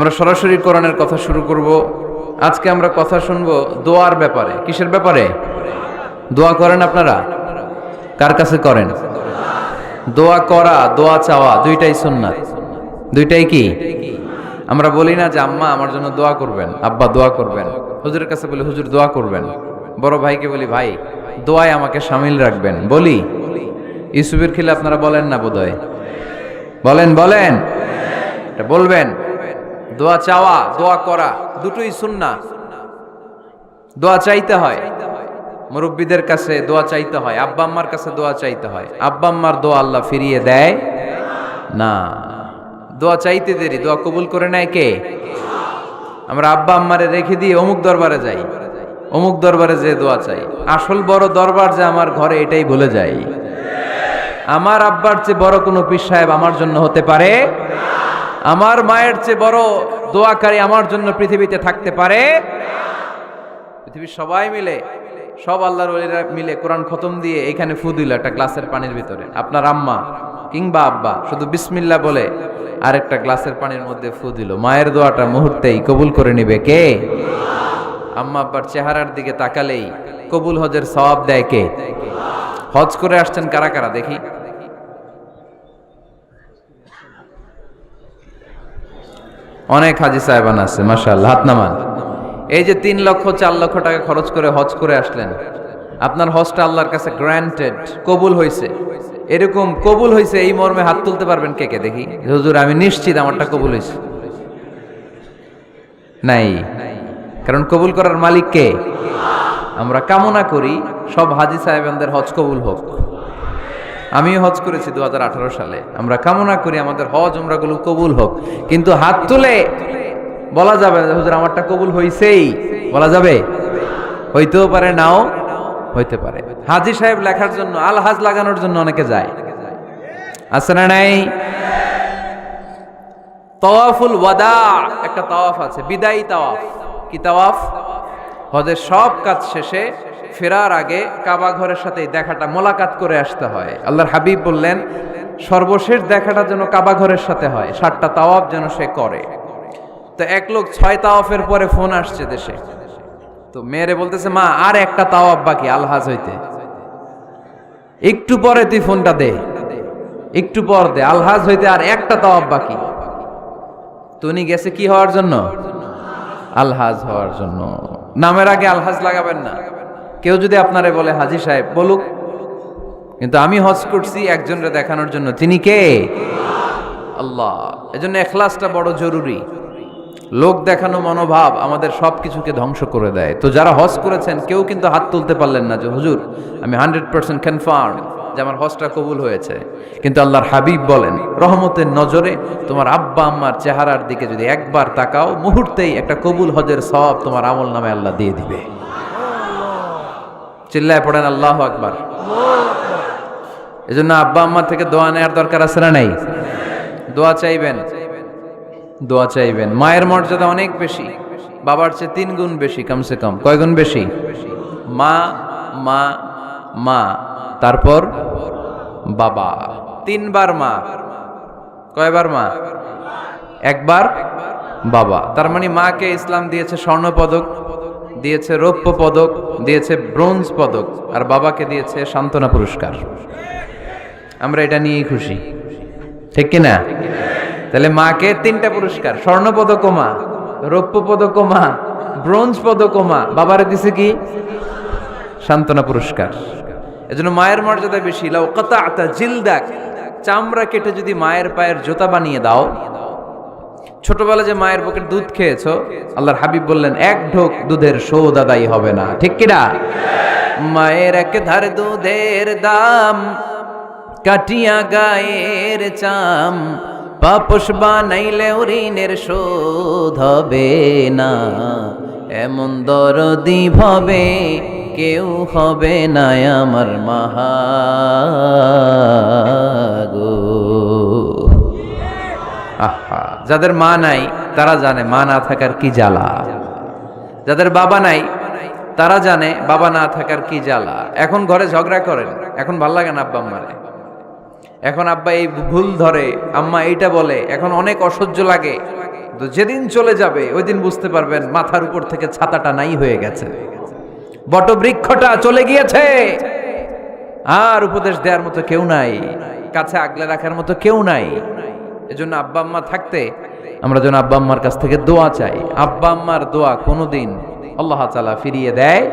আমরা সরাসরি কোরআনের কথা শুরু করব। আজকে আমরা কথা শুনবো দোয়ার ব্যাপারে। কিসের ব্যাপারে? দোয়া করেন আপনারা? কার কাছে করেন? দোয়া করা, দোয়া চাওয়া দুইটাই সুন্নাত। দুইটাই কি? আমরা বলি না যে আম্মা আমার জন্য দোয়া করবেন, আব্বা দোয়া করবেন। হুজুরের কাছে বলি হুজুর দোয়া করবেন। বড় ভাইকে বলি ভাই দোয়ায় আমাকে শামিল রাখবেন। বলি ইউসুফের খিলে আপনারা বলেন না বোধহয়? বলেন বলেন, এটা বলবেন। দোয়া চাওয়া, দোয়া করা দুটোই সুন্নাহ। দোয়া চাইতে হয়, মুরব্বীদের কাছে দোয়া চাইতে হয়, আব্বা আম্মার কাছে দোয়া চাইতে হয়। আব্বা আম্মার দোয়া আল্লাহ ফিরিয়ে দেয় না। দোয়া চাইতে দেরি, দোয়া কবুল করে নেয় কে? আমরা আব্বা আম্মারে রেখে দিয়ে অমুক দরবারে যাই, অমুক দরবারে যে দোয়া চাই। আসল বড় দরবার যে আমার ঘরে, এটাই ভুলে যাই। আমার আব্বার চেয়ে বড় কোনো পীর সাহেব আমার জন্য হতে পারে? আমার মায়ের চেয়ে বড় দোয়াকারী আমার জন্য পৃথিবীতে থাকতে পারে? পৃথিবীর সবাই মিলে, সব আল্লাহর ওলিরা মিলে কোরআন খতম দিয়ে এখানে ফু দিল একটা গ্লাসের পানির ভিতরে। আপনার আম্মা কিংবা আব্বা শুধু বিসমিল্লাহ বলে আরেকটা গ্লাসের পানির মধ্যে ফু দিল। মায়ের দোয়াটা মুহূর্তেই কবুল করে নিবে কে? আম্মা আব্বার চেহারার দিকে তাকালেই কবুল হজের সওয়াব দেয় কে? হজ করে আসছেন কারা কারা দেখি? অনেক হাজি সাহেবান আছে মাশাআল্লাহ, হাত নামান। এই যে 3 লক্ষ 4 লক্ষ টাকা খরচ করে হজ করে আসলেন, আপনার হজটা আল্লাহর কাছে গ্র্যান্টেড, কবুল হয়েছে। এরকম কবুল হয়েছে এই মর্মে হাত তুলতে পারবেন কে কে দেখি? হুজুর আমি নিশ্চিত আমারটা কবুল হয়েছে। নাই, কারণ কবুল করার মালিক কে? আমরা কামনা করি সব হাজি সাহেবানদের হজ কবুল হোক। আমিও হজ করেছি 2018 সালে। আমরা কামনা করি আমাদের হজ উমরাগুলো কবুল হোক, কিন্তু হাত তুলে বলা যাবে না হুজুর আমারটা কবুল হইছেই, বলা যাবে? হইতেও পারে, নাও হইতে পারে। হাজি সাহেব লেখার জন্য, আল হাজ লাগানোর জন্য অনেকে যায়, আছে না নাই? তাওয়াফুল ওয়াদা একটা তাওয়াফ আছে, বিদায়ী তাওয়াফ। কি তাওয়াফ? হজের সব কাজ শেষে ফেরার আগে কাবা ঘরের সাথে দেখাটা, মোলাকাত করে আসতে হয়। আল্লাহর হাবিব বললেন সর্বশেষ দেখাটা যেন কাবা ঘরের সাথে হয়, 7টা তাওয়াফ যেন সে করে। তো এক লোক 6 তাওয়াফের পরে ফোন আসছে দেশে, তো মেয়েরে বলতেছে মা আর একটা তাওয়াফ বাকি আলহাজ হইতে, একটু পরে তুই ফোনটা দে, একটু পর দে, আলহাজ হইতে আর একটা তাওয়াফ বাকি। তো উনি গেছে কি হওয়ার জন্য? আলহাজ হওয়ার জন্য। নামের আগে আলহাজ লাগাবেন না। কেউ যদি আপনারে বলে হাজি সাহেব, বলুক, কিন্তু আমি হজ করছি একজনরে দেখানোর জন্য। তিনি কে? আল্লাহ। এজন্য ইখলাসটা বড় জরুরি। লোক দেখানো মনোভাব আমাদের সবকিছুকে ধ্বংস করে দেয়। তো যারা হজ করেছেন কেউ কিন্তু হাত তুলতে পারলেন না যে হুজুর আমি 100% কনফার্ম যে আমার হজটা কবুল হয়েছে। কিন্তু আল্লাহর হাবিব বলেন রহমতের নজরে তোমার আব্বা আম্মার চেহারার দিকে যদি একবার তাকাও, মুহূর্তেই একটা কবুল হজের সওয়াব তোমার আমল নামে আল্লাহ দিয়ে দিবে। চিল্লায় পড়েন আল্লাহু আকবার। এজন্য আব্বা আম্মা থেকে দোয়া নেওয়ার দরকার আছে না নাই? দোয়া চাইবেন, দোয়া চাইবেন। মায়ের মর্যাদা অনেক বেশি, বাবার চেয়ে 3 গুণ বেশি, কমসে কম। কয় গুণ বেশি? মা মা মা, তারপর বাবা। 3 বার মা। কয়বার মা? একবার বাবা। তার মানে মাকে ইসলাম দিয়েছে স্বর্ণ পদক, দিয়েছে রৌপ্য পদক, দিয়েছে ব্রোঞ্জ পদক, আর বাবাকে দিয়েছে সান্ত্বনা পুরস্কার। আমরা এটা নিয়েই খুশি, ঠিক কিনা? তাহলে মাকে 3টা পুরস্কার, স্বর্ণ পদক মা, রৌপ্য পদক মা, ব্রোঞ্জ পদক মা, বাবারে দিছে কি? সান্ত্বনা পুরস্কার। এজন্য মায়ের মর্যাদা বেশি। লাউ কাতাআতা জিলদাক, চামড়া কেটে যদি মায়ের পায়ের জুতা বানিয়ে দাও। ছোটবেলা যে মায়ের বুকের দুধ খেয়েছো, আল্লাহর হাবিব বললেন 1 ঢোক দুধের শোধ আদায় হবে না, ঠিক কিনা? মায়ের এক ধার দুধের দাম, কাটিয়া গায়ের চাম, পাপস বানাইলে ঋণের শোধ হবে না, এমন দরদি ভাবে কেউ হবে না আমার মাহাগো। আহা, যাদের মা নাই তারা জানে মা না থাকার কি জ্বালা। যাদের বাবা নাই তারা জানে বাবা না থাকার কি জ্বালা। এখন ঘরে ঝগড়া করেন, এখন ভাল লাগে না আব্বা আম্মারে, এখন আব্বা এই ভুল ধরে, আম্মা এইটা বলে, এখন অনেক অসহ্য লাগে। তো যেদিন চলে যাবে ওই দিন বুঝতে পারবেন মাথার উপর থেকে ছাতাটা নাই হয়ে গেছে, বটবৃক্ষটা চলে গিয়েছে, আর উপদেশ দেওয়ার মতো কেউ নাই, কাছে আগলে রাখার মতো কেউ নাই। এজন্য আব্বা আম্মা থাকতে আমরা যেন আব্বা আম্মার কাছ থেকে দোয়া চাই। আব্বা আম্মার দোয়া কোনোদিন আল্লাহ তাআলা ফিরিয়ে দেয়।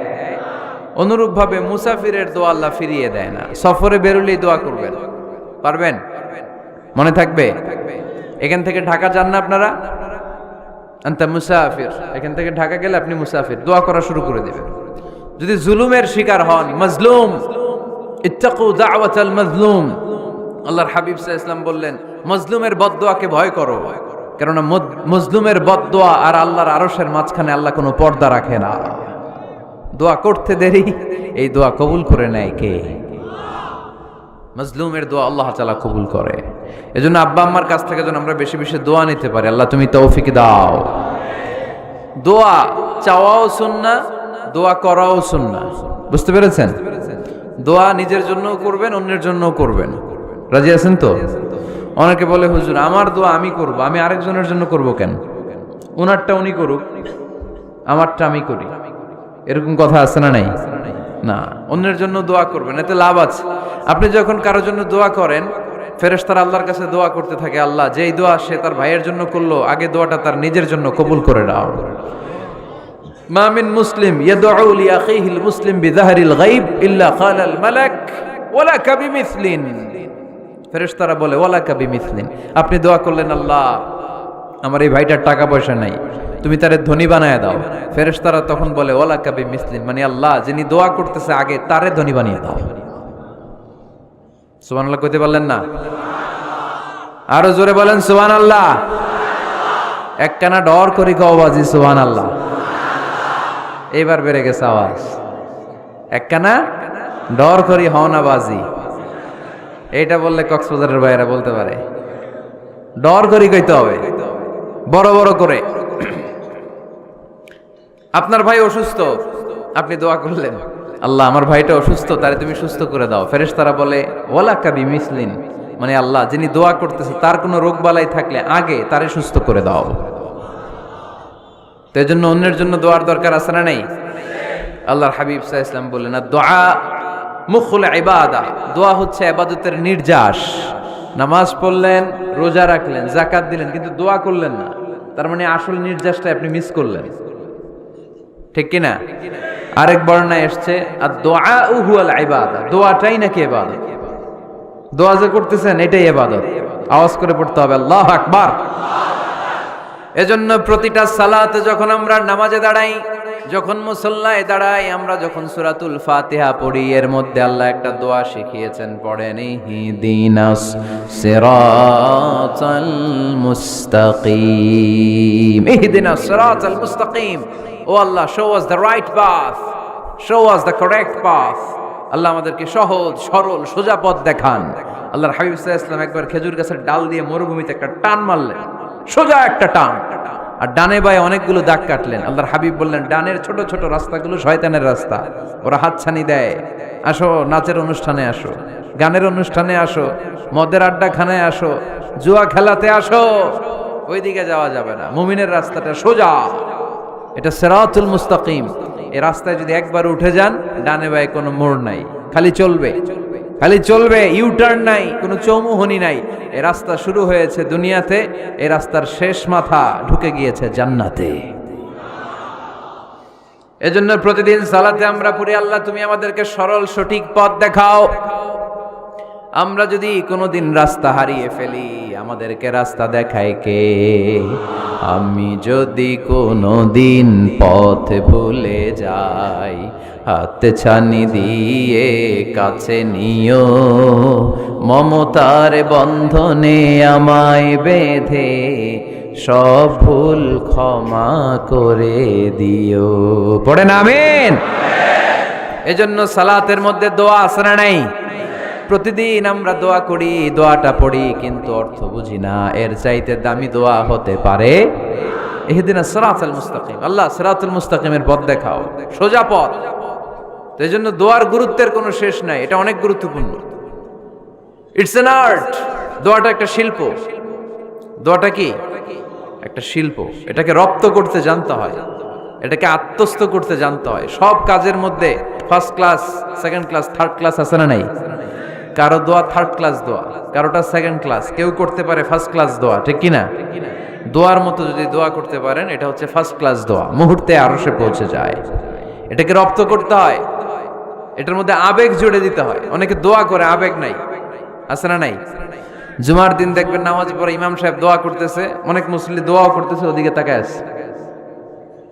অনুরূপ ভাবে মুসাফিরের দোয়া আল্লাহ ফিরিয়ে দেয় না। সফরে বেরোলেই দোয়া করবেন, পারবেন? মনে থাকবে? এখান থেকে ঢাকা যান না আপনারা, আনতা মুসাফির, এখান থেকে ঢাকা গেলে আপনি মুসাফির, দোয়া করা শুরু করে দিবেন। যদি জুলুমের শিকার হন, মাজলুম, ইত্তাকু দাওয়াতাল মাজলুম, আল্লাহর হাবিব সাল্লাল্লাহু আলাইহি ওয়াসাল্লাম বললেন মাজলুমের বদদোয়াকে ভয় করো, কেননা মাজলুমের বদদোয়া আর আল্লাহর আরশের মাঝখানে আল্লাহ কোনো পর্দা রাখে না। দোয়া করতে দেরি, এই দোয়া কবুল করে নেয় কে? মাজলুমের দোয়া আল্লাহ তাআলা কবুল করে। এজন্য আব্বা আম্মার কাছ থেকে যেন আমরা বেশি বেশি দোয়া নিতে পারি। আল্লাহ তুমি তৌফিক দাও। দোয়া চাওয়াও সুন্নাহ, দোয়া করাও সুন্নাহ। বুঝতে পেরেছেন? দোয়া নিজের জন্যও করবেন, অন্যের জন্যও করবেন। রাজি আছেন তো? অনেকে বলে হুজুর আমার দোয়া আমি করব, আমি আরেকজনের জন্য করব কেন? ওনারটা উনি করুক, আমারটা আমি করি, এরকম কথা আছে না নাই? না, অন্যের জন্য দোয়া করবেন, এতে লাভ আছে। আপনি যখন কারোর জন্য দোয়া করেন, ফেরেশতারা আল্লাহর কাছে দোয়া করতে থাকে, আল্লাহ যেই দোয়া সে তার ভাইয়ের জন্য করলো, আগে দোয়াটা তার নিজের জন্য কবুল করে দাও। মা মিন মুসলিম ইয়াদউ লি আখিহিল মুসলিম বিযাহরিল গায়ব ইল্লা ক্বালাল মালাক ওয়ালাকা বিমিসলিন। ফেরেশতারা বলে ওয়ালাকা বিমিসলিন, আপনি দোয়া করলেন আল্লাহ আমার এই ভাইটার টাকা পয়সা নাই, তুমি তারে ধনী বানায় দাও। ফেরেশতারা তখন বলে ওয়ালাকা বিমিসলিন, মানে আল্লাহ যিনি দোয়া করতেছে আগে তারে ধনী বানিয়ে দাও। সুবহানাল্লাহ কইতে পারলেন না? আরো জোরে বলেন সুবহানাল্লাহ। একখানা ডর করি কও বাজি সুবহানাল্লাহ। এইবার বেড়ে গেছে আওয়াজ। একখানা ডর করি হও না বাজি, এইটা বললে কক্সবাজারের ভাইয়েরা বলতে পারে। ডর করি কইতে হবে বড় বড় করে। আপনার ভাই অসুস্থ, আপনি দোয়া করলেন আল্লাহ আমার ভাইটা অসুস্থ, তারে তুমি সুস্থ করে দাও। ফেরেশতারা বলে ওয়ালাকা বিমিসলিন, মানে আল্লাহ যিনি দোয়া করতেছে তার কোনো রোগ বালাই থাকলে আগে তারে সুস্থ করে দাও। তো এজন্য অন্যের জন্য দোয়ার দরকার আছে না নেই? আল্লাহর হাবিব সাল্লাল্লাহু আলাইহি ওয়াসাল্লাম বললেন দোয়া মুখুল ইবাদা, দোয়া হচ্ছে ইবাদতের নির্যাস। নামাজ পড়লেন, রোজা রাখলেন, যাকাত দিলেন, কিন্তু দোয়া করলেন না, তার মানে আসল নির্যাসটা আপনি মিস করলেন, ঠিক কি না? আরেক বর্ণনায় এসেছে আদ-দুআউ হুয়াল ইবাদা, দোয়াটাই নাকি ইবাদত। দোয়া যে করতেছেন এটাই ইবাদত। আওয়াজ করে পড়তে হবে আল্লাহু আকবার। এজন্য প্রতিটা সালাতে যখন আমরা নামাজে দাঁড়াই, যখন মুসল্লায় দাঁড়াই, আমরা যখন সূরাতুল ফাতিহা পড়ি, এর মধ্যে আল্লাহ একটা দোয়া শিখিয়েছেন, পড়েন ইহদিনাস সিরাতাল মুস্তাকিম। ইহদিনাস সিরাতাল মুস্তাকিম, ও Allah show us the right path, show us the correct path. Allah আমাদেরকে সহজ সরল সোজা পথ দেখান। আল্লাহর হাবিব সাল্লাল্লাহু আলাইহি ওয়াসাল্লাম একবার খেজুর গাছের ডাল দিয়ে মরুভূমিতে একটা টান মারলেন, সোজা একটা টান, আর ডানে বায়ে অনেকগুলো দাগ কাটলেন। আল্লাহর হাবিব বললেন ডানের ছোট ছোট রাস্তাগুলো শয়তানের রাস্তা, ওরা হাতছানি দেয়। আসো নাচের অনুষ্ঠানে আসো, গানের অনুষ্ঠানে আসো, মদের আড্ডাখানায় আসো, জুয়া খেলাতে আসো, ওইদিকে যাওয়া যাবে না। মুমিনের রাস্তাটা সোজা, এটা সিরাতুল মুস্তাকিম। এই রাস্তায় যদি একবার উঠে যান, ডানে বায়ে কোনো মোড় নাই, খালি চলবে, খালি চলবে, ইউটার্ন নাই, কোনো চৌমুহনী নাই। এই রাস্তা শুরু হয়েছে দুনিয়াতে, এই রাস্তার শেষ মাথা ঢুকে গিয়েছে জান্নাতে। এজন্য প্রতিদিন সালাতে আমরা পড়ি আল্লাহ তুমি আমাদেরকে সরল সঠিক পথ দেখাও। আমরা যদি কোনোদিন রাস্তা হারিয়ে ফেলি, আমাদেরকে রাস্তা দেখায় কে? আমি যদি কোনোদিন পথ ভুলে যাই, হাতে ছানি দিয়ে কাছে নিও, মমতার বন্ধনে আমায় বেঁধে সব ভুল ক্ষমা করে দিও। পড়েন আমিন। এজন্য সালাতের মধ্যে দোয়া আছে না নাই? প্রতিদিন আমরা দোয়া করি, দোয়াটা পড়ি, কিন্তু অর্থ বুঝি না। এর চাইতে দামি দোয়া হতে পারে ইহদিনাস সিরাতাল মুস্তাকিম, আল্লাহ সিরাতুল মুস্তাকিমের পথ দেখাও, সোজা পথ। তো এই জন্য দোয়ার গুরুত্বের কোনো শেষ নাই, এটা অনেক গুরুত্বপূর্ণ। ইটস অ্যান আর্ট, দোয়াটা একটা শিল্প। দোয়াটা কি? একটা শিল্প। এটাকে রপ্ত করতে জানতে হয়, এটাকে আত্মস্থ করতে জানতে হয়। সব কাজের মধ্যে first class, second class, third class আছে না নাই? কারো দোয়া থার্ড ক্লাস দোয়া, কারোটা সেকেন্ড ক্লাস, কেউ করতে পারে ফার্স্ট ক্লাস দোয়া, ঠিক কিনা? দোয়ার মতো যদি দোয়া করতে পারেন, এটা হচ্ছে ফার্স্ট ক্লাস দোয়া, মুহূর্তে আরশে পৌঁছে যায়। এটাকে রপ্ত করতে হয়, এটার মধ্যে আবেগ জুড়ে দিতে হয়। অনেকে দোয়া করে আবেগ নাই, আছে না নাই? জুমার দিন দেখবেন নামাজ পড়ে ইমাম সাহেব দোয়া করতেছে, অনেক মুসল্লি দোয়াও করতেছে, ওদিকে তাকায় আছে,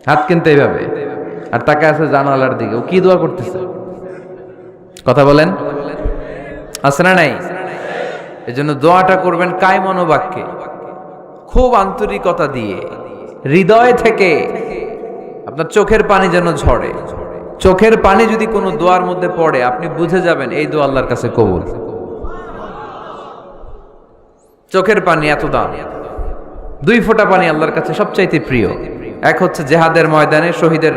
হাত কিনতে এইভাবে, আর তাকায় আছে জানালার দিকে, ও কি দোয়া করতেছে? কথা বলেন, আছে না নাই? এজন্য দোয়াটা করবেন কায় মনোবাক্যে, খুব আন্তরিকতা দিয়ে, হৃদয় থেকে। আপনার চোখের পানি যেন ঝরে। চোখের পানি যদি কোনো দোয়ার মধ্যে পড়ে, আপনি বুঝে যাবেন এই দোয়া আল্লাহর কাছে কবুল। চোখের পানি এত দাম। 2 ফোঁটা পানি আল্লাহর কাছে সবচাইতে প্রিয়। এক হচ্ছে জেহাদের ময়দানে শহীদের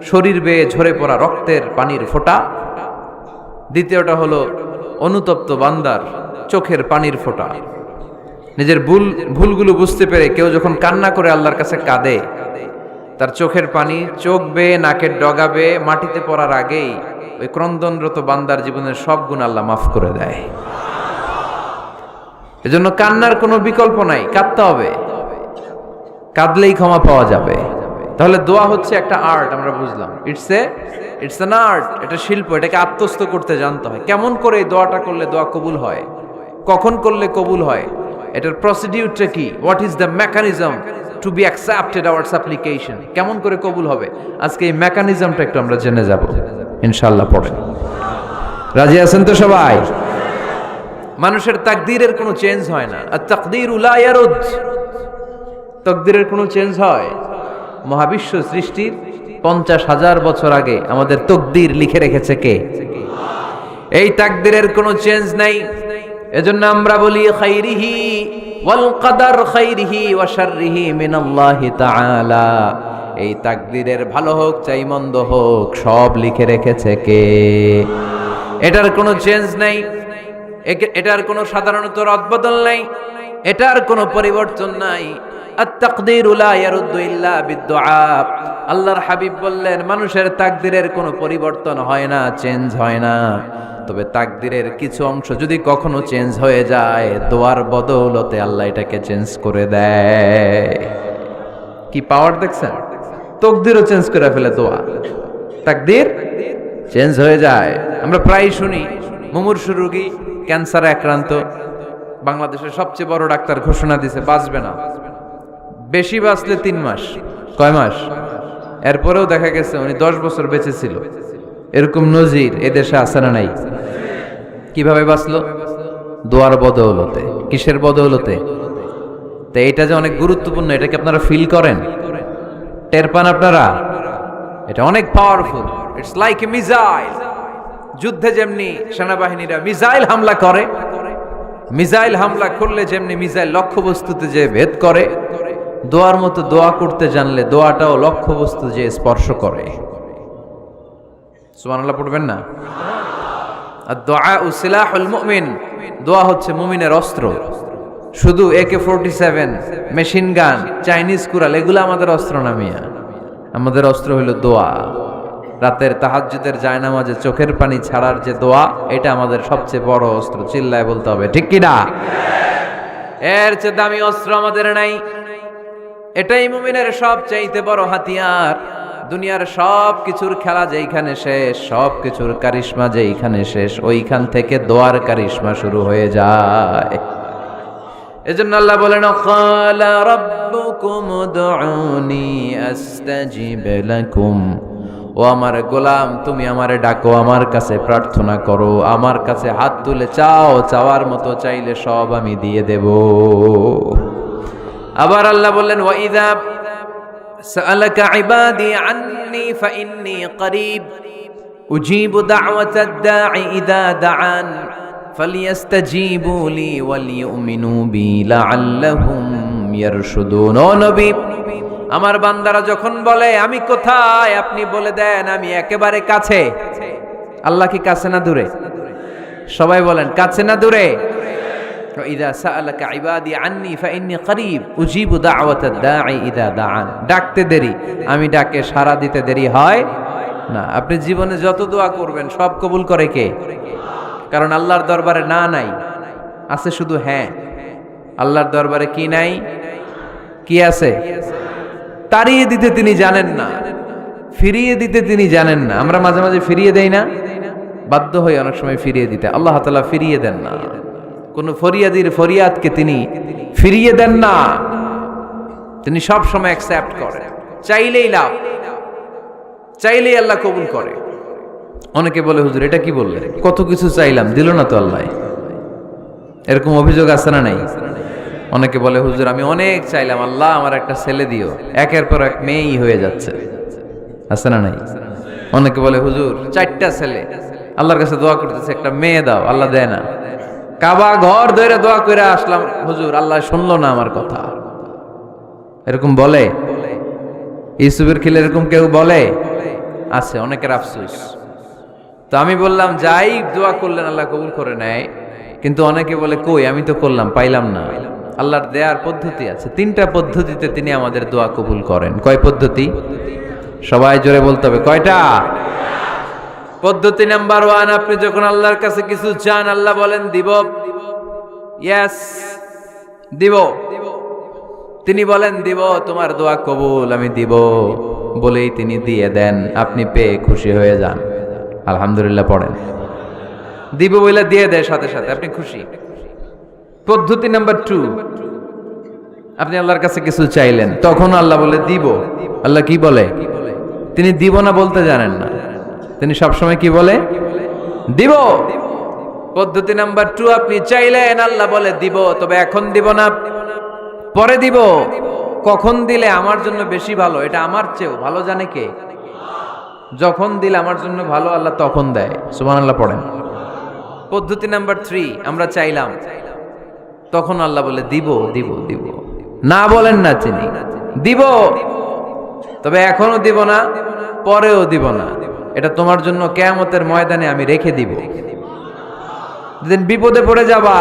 শরীর বেয়ে ঝরে পড়া রক্তের পানির ফোঁটা। দ্বিতীয়টা হলো অনুতপ্ত বান্দার চোখের পানির ফোঁটা। নিজের ভুলগুলো বুঝতে পেরে কেউ যখন কান্না করে আল্লাহর কাছে কাঁদে, তার চোখের পানি চোখ বেয়ে নাকের ডগা বেয়ে মাটিতে পড়ার আগেই ওই ক্রন্দনরত বান্দার জীবনের সব গুণ আল্লাহ মাফ করে দেয়। এজন্য কান্নার কোনো বিকল্প নাই, কাঁদতে হবে, কাঁদলেই ক্ষমা পাওয়া যাবে। তাহলে দোয়া হচ্ছে একটা আর্ট, আমরা বুঝলাম। ইটস অ্যান আর্ট, এটা শিল্প। এটাকে আত্মস্থ করতে জানতে হয়। কেমন করে এই দোয়াটা করলে দোয়া কবুল হয়, কখন করলে কবুল হয়, এটার প্রসিডিউরটা কি, what is the mechanism two be accepted hour সাপ্লিকেশন, কেমন করে কবুল হবে, আজকে এই মেকানিজমটা একটু আমরা জেনে যাব ইনশাআল্লাহ। পড়েন, রাজি আছেন তো সবাই? মানুষের তাকদীরের কোনো চেঞ্জ হয় না। আর তাকদীরু লা ইয়ারুদ, তাকদীরের কোনো চেঞ্জ হয়? মহাবিশ্ব সৃষ্টির 50,000 বছর আগে আমাদের তাকদীর লিখে রেখেছে কে? এই তাকদীরের কোনো চেঞ্জ নাই। এজন্য আমরা বলি খাইরিহি ওয়াল কদর, খাইরিহি ওয়া শাররিহি মিনাল্লাহি তাআলা। এই তাকদীরের ভালো হোক চাই মন্দ হোক, সব লিখে রেখেছে কে? এটার কোনো চেঞ্জ নাই, এটার কোনো সাধারণত রদবদল নাই, এটার কোনো পরিবর্তন নাই। আত-তাকদীরু লা ইয়ারুদ্দু ইল্লা বিদ-দুআ। আল্লাহর হাবিব বললেন, মানুষের তাকদীরের কোনো পরিবর্তন হয় না, চেঞ্জ হয় না। তবে তাকদীরের কিছু অংশ যদি কখনো চেঞ্জ হয়ে যায়, দোয়ার বদৌলতে আল্লাহ এটাকে চেঞ্জ করে দেয়। কি পাওয়ার দেখছেন? তাকদীরও চেঞ্জ করে ফেলে দোয়া, তাকদীর চেঞ্জ হয়ে যায়। আমরা প্রায় শুনি মুমূর্ষু রোগী, ক্যান্সারে আক্রান্ত, বাংলাদেশের সবচেয়ে বড় ডাক্তার ঘোষণা দিয়েছে বাঁচবে না, বেশি বাঁচলে 3 মাস। কয় মাস? এরপরেও দেখা গেছে উনি 10 বছর বেঁচে ছিল। এরকম নজির এদেশে আছে না নাই? কিভাবে বাঁচলো? দোয়ার বদৌলতে। কিসের বদৌলতে? তো এটা যে অনেক গুরুত্বপূর্ণ, এটা কি আপনারা ফিল করেন, টের পান আপনারা? এটা অনেক powerful. It's like a missile. যুদ্ধে যেমনি সেনাবাহিনীরা মিসাইল হামলা করে, মিসাইল হামলা করলে যেমনি মিসাইল লক্ষ্যবস্তুতে যে ভেদ করে, দোয়ার মতো দোয়া করতে জানলে দোয়াটাও লক্ষ্যবস্তু যে স্পর্শ করে। সুবহানাল্লাহ পড়বেন না? আর দোয়া সিলাহুল মুমিন, দোয়া হচ্ছে মুমিনের অস্ত্র। শুধু AK-47, machine gun, Chinese Corel এগুলো আমাদের অস্ত্র না মিয়া। আমাদের অস্ত্র হলো দোয়া। রাতের তাহাজ্জুদের জায়নামাজে চোখের পানি ছাড়ার যে দোয়া, এটা আমাদের সবচেয়ে বড় অস্ত্র। চিল্লায় বলতে হবে, ঠিক কি না? এর চেয়ে দামি অস্ত্র আমাদের নাই। এটাই মুমিনের সবচাইতে বড় হাতিয়ার। দুনিয়ার সব কিছুর খেলা যেইখানে শেষ, সব কিছুর কারিশমা যেইখানে শেষ, ওইখান থেকে দোয়ার কারিশমা শুরু হয়ে যায়। এজন্য আল্লাহ বলেন, ক্বালা রাব্বুকুম উদউনি আস্তাজিব লাকুম। ও আমার গোলাম, তুমি আমারে ডাকো, আমার কাছে প্রার্থনা করো, আমার কাছে হাত তুলে চাও, চাওয়ার মতো চাইলে সব আমি দিয়ে দেব। আবার আল্লাহ বললেন, ওয়া ইযা সাআলাকা ইবাদি আন্নী ফাইন্নী করিব উজিবু দাওয়াতাদ দাঈ ইযা দাআন ফালিয়াস্তাজিবু লি ওয়ালিউমিনু বি লাআল্লাহুম ইয়ারশুদুন। ও নবী, আমার বান্দারা যখন বলে আমি কোথায়, আপনি বলে দেন আমি একেবারে কাছে। আল্লাহ কি কাছে না দূরে? সবাই বলেন, কাছে না দূরে? ইযা সাআলাকা ইবাদি আন্নী ফাইন্নী করিব উজিবু দাওয়াতাদ দাঈ ইযা দাআন। ডাকতে দেরি, আমি ডাকে সাড়া দিতে দেরি হয় না। আপনি জীবনে যত দোয়া করবেন সব কবুল করে কে? কারণ আল্লাহর দরবারে না নাই, আছে শুধু হ্যাঁ। আল্লাহর দরবারে কি নাই? কি আছে? তাড়িয়ে দিতে তিনি জানেন না, ফিরিয়ে দিতে তিনি জানেন না। আমরা মাঝে মাঝে ফিরিয়ে দেই না, বাধ্য হয়ে অনেক সময় ফিরিয়ে দিতে। আল্লাহ তাআলা ফিরিয়ে দেন না, কোন ফরিয়াদির ফরিয়াদকে তিনি ফিরিয়ে দেন না, তিনি সব সময় অ্যাকসেপ্ট করেন। চাইলেই লাভ, চাইলেই আল্লাহ কবুল করে। অনেকে বলে হুজুর এটা কি বললেন, কত কিছু চাইলাম দিল না তো আল্লাহ। এরকম অভিযোগ আছে না নাই? অনেকে বলে হুজুর আমি অনেক চাইলাম, আল্লাহ আমার একটা ছেলে দিও, একের পর এক মেয়েই হয়ে যাচ্ছে। আছে না নাই? অনেকে বলে হুজুর 4টা ছেলে, আল্লাহর কাছে দোয়া করতেছে একটা মেয়ে দাও, আল্লাহ দেয় না। কাবা ঘর ধরে দোয়া করে আসলাম, হুজুর আল্লাহ শুনলো না আমার কথা। এরকম বলে? ইউসুফের খিলে এরকম কেউ বলে? আছে, অনেকের আফসোস। তো আমি বললাম যাই দোয়া করলেন আল্লাহ কবুল করে নেয়, কিন্তু অনেকে বলে কই আমি তো করলাম পাইলাম না। আল্লাহর দেয়ার পদ্ধতি আছে, 3টা পদ্ধতিতে তিনি আমাদের দোয়া কবুল করেন। কয় পদ্ধতি? সবাই জোরে বলতে হবে, কয়টা? পদ্ধতি নাম্বার 1, আপনি যখন আল্লাহর কাছে কিছু চান আল্লাহ বলেন দিব, ইয়েস দিব। তিনি বলেন দিব, তোমার দোয়া কবুল, আমি দিব বলেই তিনি দিয়ে দেন। আপনি পেয়ে খুশি হয়ে যান, আলহামদুলিল্লাহ পড়েন। দিব বলে দিয়ে দেয় সাথে সাথে, আপনি খুশি। পদ্ধতি নাম্বার 2, আপনি আল্লাহর কাছে কিছু চাইলেন, তখন আল্লাহ বলে দিব। আল্লাহ কি বলে? তিনি দিব না বলতে জানেন না, তিনি সবসময় কি বলে? দিব। পদ্ধতি নাম্বার 2, আপনি চাইলেন আল্লাহ বলে দিব, তবে এখন দিব না, পরে দিব। কখন দিলে আমার জন্য বেশি ভালো, এটা আমার চেয়েও ভালো জানে কে? যখন দিলে আমার জন্য ভালো আল্লাহ তখন দেয়। সুবহানাল্লাহ পড়েন। পদ্ধতি নাম্বার 3, আমরা চাইলাম, তখন আল্লাহ বলে দিব দিব দিব, না বলেন না তিনি, দিব তবে এখনো দিব না, পরেও দিব না, এটা তোমার জন্য কিয়ামতের ময়দানে আমি রেখে দিব। যেদিন বিপদে পড়ে যাবা,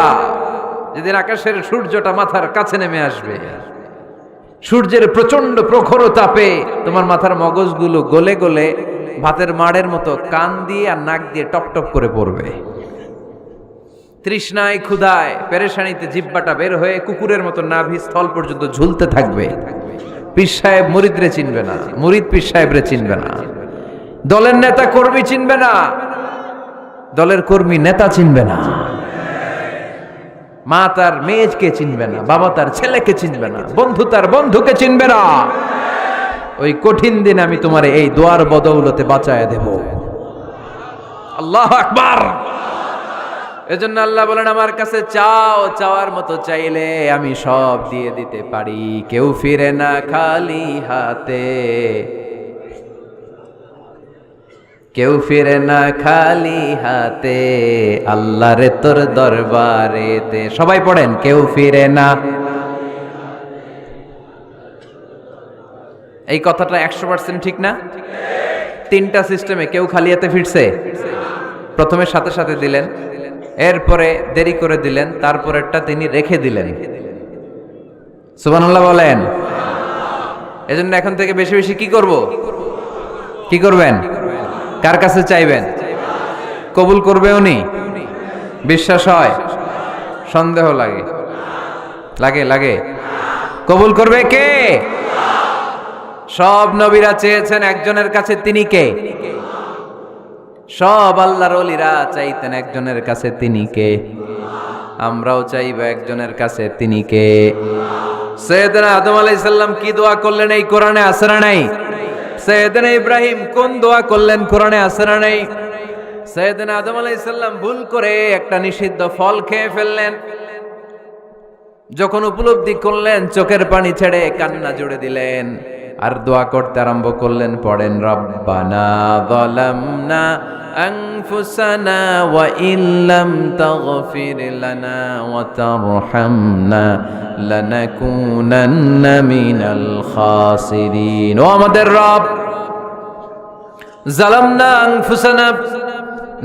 যেদিন আকাশের সূর্যটা মাথার কাছে নেমে আসবে, সূর্যের প্রচন্ড প্রখর তাপে তোমার মাথার মগজগুলো গলে গলে ভাতের মাড়ের মতো কান দিয়ে আর নাক দিয়ে টপ টপ করে পড়বে। তৃষ্ণায় ক্ষুধায় পেরেশানিতে জিহ্বাটা বের হয়ে কুকুরের মতো নাভি স্থল পর্যন্ত ঝুলতে থাকবে। পীর সাহেব মুরিদরে চিনবে না, মুরিদ পীর সাহেবরে চিনবে না, দলের নেতা কর্মী চিনবে না, দলের কর্মী নেতা চিনবে না, মা তার মেয়েকে চিনবে না, বাবা তার ছেলেকে চিনবে না, বন্ধু তার বন্ধুকে চিনবে না। ওই কঠিন দিন আমি তোমার এই দোয়ার বদৌলতে বাঁচায় দেব। আল্লাহু আকবার। এজন্য আল্লাহ বলেন আমার কাছে চাও, চাওয়ার মতো চাইলে আমি সব দিয়ে দিতে পারি। কেউ ফিরে না খালি হাতে, কেউ ফিরে না খালি হাতে, আল্লাহরে তোর দরবারেতে। সবাই পড়েন, কেউ ফিরে না। এই কথাটা 100% ঠিক না? 3টা সিস্টেমে কেউ খালি হাতে ফিরছে? প্রথমে সাথে সাথে দিলেন, এরপরে দেরি করে দিলেন, তারপরেরটা তিনি রেখে দিলেন। সুবহানাল্লাহ বলেন। এজন্য এখন থেকে বেশি বেশি কি করব? কি করবেন? কার কাছে চাইবেন? কবুল করবে উনি? বিশ্বাস হয়? সন্দেহ লাগে? লাগে লাগে? কবুল করবে কে? সব নবীরা চেয়েছেন একজনের কাছে, তিনি কে? সব আল্লাহর ওলিরা চাইতেন একজনের কাছে, তিনি কে? আমরাও চাইব একজনের কাছে, তিনি কে? সাইয়েদনা আদম আলাইহিস সালাম কি দোয়া করলেন এই কোরআনে আছে না নাই? সাইয়েদনা ইব্রাহিম কোন দোয়া করলেন কোরআনে আছে না নাই? সাইয়েদনা আদম আলাইহিস সালাম ভুল করে একটা নিষিদ্ধ ফল খেয়ে ফেললেন, যখন উপলব্ধি করলেন চোখের পানি ছেড়ে কান্না জুড়ে দিলেন, আর দোয়া করতে আরম্ভ করলেন। পড়েন, রব্বানা যালামনা আনফুসানা ওয়া ইল্লাম তাগফির লানা ওয়া তারহামনা লানাকুনান্না মিনাল খাসিরিন। ও আমাদের রব, যালামনা আনফুসানা,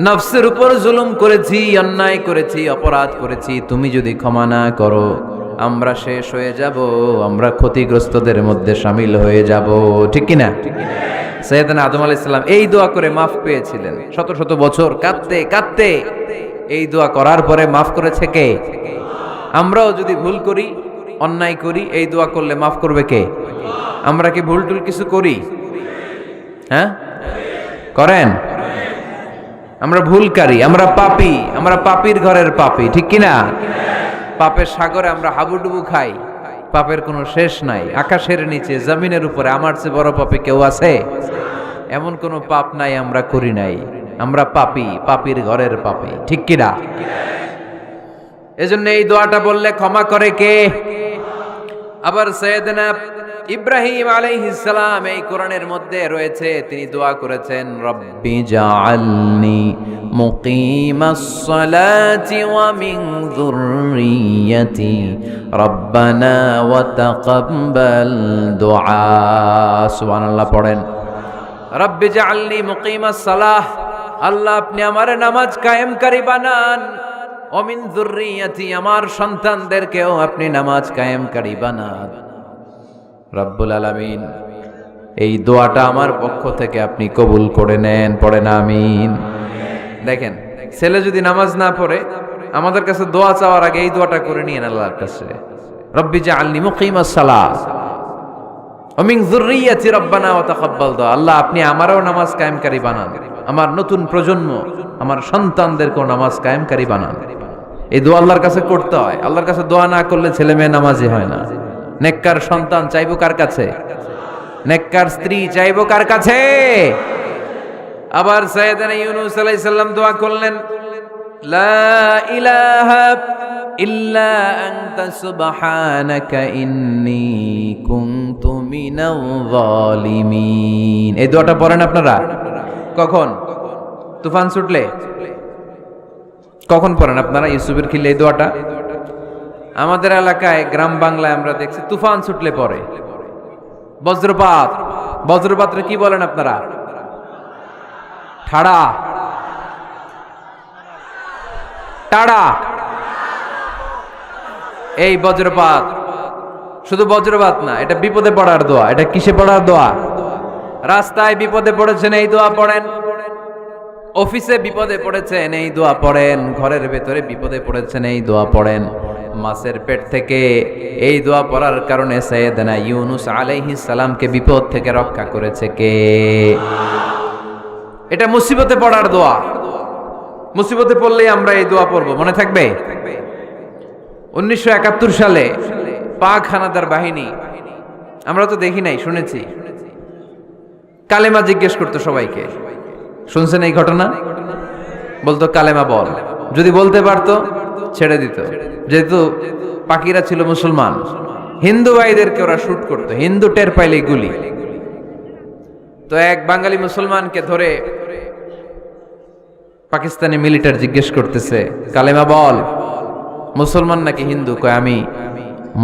নফসের উপর জুলুম করেছি, অন্যায় করেছি, অপরাধ করেছি, তুমি যদি ক্ষমা না করো আমরা শেষ হয়ে যাব, আমরা ক্ষতিগ্রস্তদের মধ্যে শামিল হয়ে যাব। ঠিক কিনা? সাইয়েদনা আদম আলাইহিস সালাম এই দোয়া করে মাফ পেয়েছিলেন। শত শত বছর কাঁদতে কাঁদতে এই দোয়া করার পরে মাফ করেছে কে? আমরাও যদি ভুল করি, অন্যায় করি, এই দোয়া করলে মাফ করবে কে? আমরা কি ভুল টুল কিছু করি? হ্যাঁ, করেন? আমরা ভুলকারী, আমরা পাপী, আমরা পাপীর ঘরের পাপী। ঠিক কিনা? পাপের সাগরে আমরা হাবুডুবু খাই, পাপের কোনো শেষ নাই। আকাশের নিচে, জমিনের উপরে আমার চেয়ে বড় পাপী কেউ আছে? এমন কোনো পাপ নাই আমরা করি নাই। আমরা পাপী, পাপীর ঘরের পাপী। ঠিক কিনা? এজন্য এই দোয়াটা বললে ক্ষমা করে কে? আবার সাইয়েদনা ইব্রাহিম আলাইহিস সালাম এই কোরআনের মধ্যে রয়েছে, তিনি দোয়া করেছেন, রব্বি জাআলনি মুকিমাস সালাতি ওয়া মিন যুররিয়্যাতি রব্বানা ওয়া তাকাব্বাল দুআ। সুবহানাল্লাহ পড়েন। রব্বি জাআলনি মুকিমাস সালাহ, আল্লাহ আপনি আমার নামাজ কায়েমকারী বানান। ওয়া মিন যুররিয়্যাতি, আমার সন্তানদেরকেও আপনি নামাজ কায়েমকারী বানান। রব্বুল আলামিন এই দোয়াটা আমার পক্ষ থেকে আপনি কবুল করে নেন। পড়েন আমিন। দেখেন, ছেলে যদি নামাজ না পড়ে আমাদের কাছে দোয়া চাওয়ার আগে এই দোয়াটা করে নিয়েন আল্লাহর কাছে, রব্বি জাআলনি মুকিমাস সালাহ ওয়া মিন যুররিয়্যাতি রব্বানা ওয়া তাকাব্বাল দুআ। আল্লাহ আপনি আমারও নামাজ কায়েমকারী বানান, আমার নতুন প্রজন্ম, আমার সন্তানদেরকেও নামাজ কায়েমকারী বানান। এই দোয়া আল্লাহর কাছে করতে হয়। আল্লাহর কাছে দোয়া না করলে ছেলে মেয়ে নামাজি হয় না। নেককার সন্তান চাইবো কার কাছে? নেককার স্ত্রী চাইবো কার কাছে? আবার সাইয়েদনা ইউনূস আলাইহিস সালাম দোয়া করলেন, লা ইলাহা ইল্লা আনতা সুবহানাকা ইন্নী কুনতু মিনাল যালিমিন। এই দোয়াটা পড়েন আপনারা? কখন? তুফান ছুটলে? কখন পড়েন আপনারা ইউসুফের খিলে এই দোয়াটা? আমাদের এলাকায় গ্রাম বাংলায় আমরা দেখছি তুফান ছুটলে পড়ে। বজ্রপাত, বজ্রপাতরে কি বলেন আপনারা? ঠাড়া, টাড়া। এই বজ্রপাত শুধু বজ্রপাত না, এটা বিপদে পড়ার দোয়া। এটা কিসে পড়ার দোয়া? রাস্তায় বিপদে পড়েছেন এই দোয়া পড়েন, অফিসে বিপদে পড়েছেন এই দোয়া পড়েন, ঘরের ভেতরে বিপদে পড়েছেন এই দোয়া পড়েন। মাছের পেট থেকে এই দোয়া পড়ার কারণে সাইয়েদনা ইউনূস আলাইহিস সালামকে বিপদ থেকে রক্ষা করেছে কে? এটা মুসিবতে পড়ার দোয়া। মুসিবতে পড়লেই আমরা এই দোয়া পড়বো, মনে থাকবে? 1971 সালে পাক হানাদার বাহিনী, আমরা তো দেখি নাই, শুনেছি, কালেমা জিজ্ঞেস করতো সবাইকে। শুনছেন এই ঘটনা? বলতো কালেমা বল, যদি বলতে পারতো ছেড়ে দিত। যেহেতু পাকিরা ছিল মুসলমান, হিন্দু ভাইদেরকে ওরা শুট করতো, হিন্দু টের পাইলে গুলি। তো এক বাঙালি মুসলমানকে ধরে পাকিস্তানি মিলিটার জিজ্ঞেস করতেছে, কালেমা বল। মুসলমান নাকি হিন্দু? কয় আমি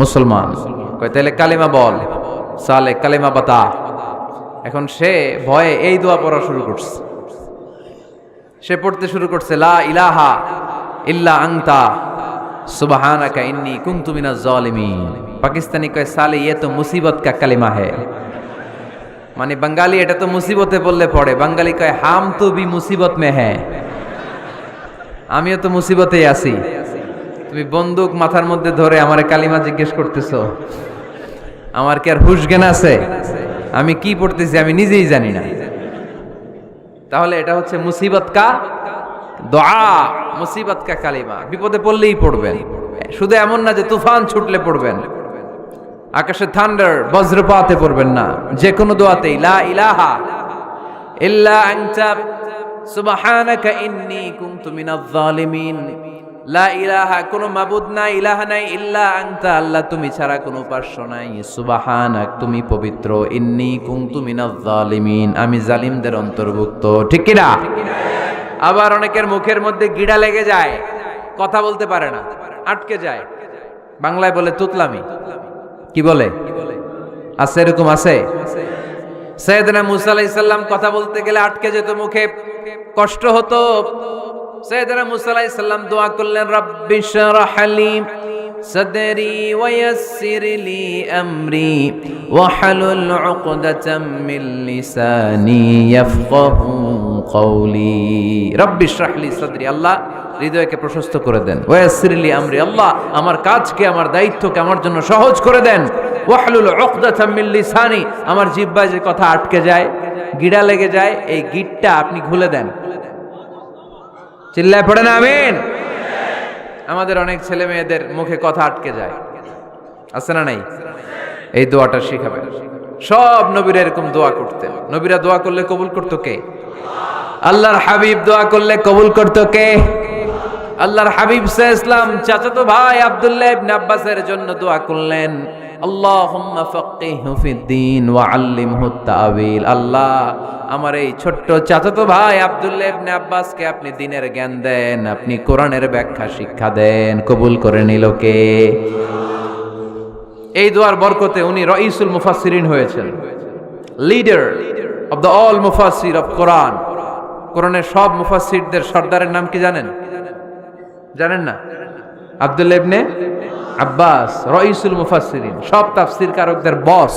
মুসলমান। কয় তাহলে কালেমা বল। সালে কালেমা বাতা। এখন সে ভয়ে এই দোয়া পড়া শুরু করছে। সে পড়তে শুরু করছে, লা ইলাহা ইল্লা আনতা সুবহানাকা ইন্নী কুনতু মিনাজ জালিমিন। পাকিস্তানি কয় সালে ये तो मुसीबत का कलिमा है। মানে বাঙালি এটা তো মুসিবতে বললে পড়ে, বাঙালি কয় হাম তো ভি মুসিবত মে হ্যায়, আমিও তো মুসিবতেই আছি। তুমি বন্দুক মাথার মধ্যে ধরে আমারে কালিমা জিজ্ঞেস করতেছো, আমার কি আর হুশ জ্ঞান আছে? আমি কি পড়তেছি আমি নিজেই জানি না। তাহলে এটা হচ্ছে মুসিবত কা দোয়া, মুসিবত কা কালিমা। বিপদে পড়লেই পড়বেন, শুধু এমন না যে তুফান ছুটলে পড়বেন, আকাশে থান্ডার বজ্রপাতে পড়বেন না। যে কোনো দোয়াতেই লা ইলাহা ইল্লা আনতা সুবহানাকা ইন্নী কুনতু মিনাজ জালিমিন। লা ইলাহা, কোনো মাবুদ নাই, ইলাহা নাই, ইল্লা আনতা, আল্লাহ তুমি ছাড়া কোনো উপাস্য নাই, সুবহানাক তুমি পবিত্র, ইন্নী কুনতু মিনাজ জালিমিন আমি জালিমদের অন্তর্ভুক্ত। ঠিক কি না? আবার অনেকের মুখের মধ্যে গিড়া লেগে যায়, কথা বলতে পারে না, আটকে যায়। বাংলায় বলে তুতলামি। কি বলে? আছে এরকম? আছে। সাইয়েদনা মুসা আলাইহিস সালাম কথা বলতে গেলে আটকে যেত, মুখে কষ্ট হতো। সাইয়েদনা মুসা আলাইহিস সালাম দোয়া করলেন, রাব্বিশ রাহলি সাদরি ওয়া ইয়াসসির লি আমরি ওয়াহলুল উকদাতাম মিন লিসানি ইয়াফকাহু কওলি। রাব্বিশ রাহলি সাদরি, আল্লাহ হৃদয়কে প্রশস্ত করে দেন। ওয়া ইয়াসসির লি আমরি, আল্লাহ আমার কাজকে, আমার দায়িত্বকে আমার জন্য সহজ করে দেন। ওয়াহলুল উকদাতাম মিন লিসানি, আমার জিহ্বায় যে কথা আটকে যায়, গিড়া লেগে যায়, এই গিটটা আপনি খুলে দেন। চিল্লায় পড়েন আমিন। আমাদের অনেক ছেলে মেয়েদের মুখে কথা আটকে যায়, আছে না নাই? এই দোয়াটা শিখাবেন। সব নবীরা এরকম দোয়া করতেন। নবীরা দোয়া করলে কবুল করতো কে? আল্লাহর হাবিব দোয়া করলে কবুল করতো কে? আল্লাহর হাবিব সাল্লাল্লাহু আলাইহি ওয়াসাল্লাম চাচাতো ভাই আব্দুল্লাহ ইবনে আব্বাসের জন্য দোয়া করলেন, আল্লাহুম্মা ফাক্কিহহু ফিদ্দীন ওয়া আল্লিমহু তা'ওয়িল। আল্লাহ আমার এই ছোট্ট চাচাতো ভাই আব্দুল্লাহ ইবনে আব্বাসকে আপনি দ্বীনের জ্ঞান দেন, আপনি কোরআনের ব্যাখ্যা শিক্ষা দেন। কবুল করে নিল কে? এই দোয়ার বরকতে উনি রাইসুল মুফাসসিরিন হয়েছেন, লিডার অফ দ্য অল মুফাসসির অফ কোরআন। কোরআনের সব মুফাসসিরদের সর্দারের নাম কি জানেন? জানেন না? আব্দুল্লাহ ইবনে আব্বাস রাইসুল মুফাসসিরিন, সব তাফসীর কারকদের বস,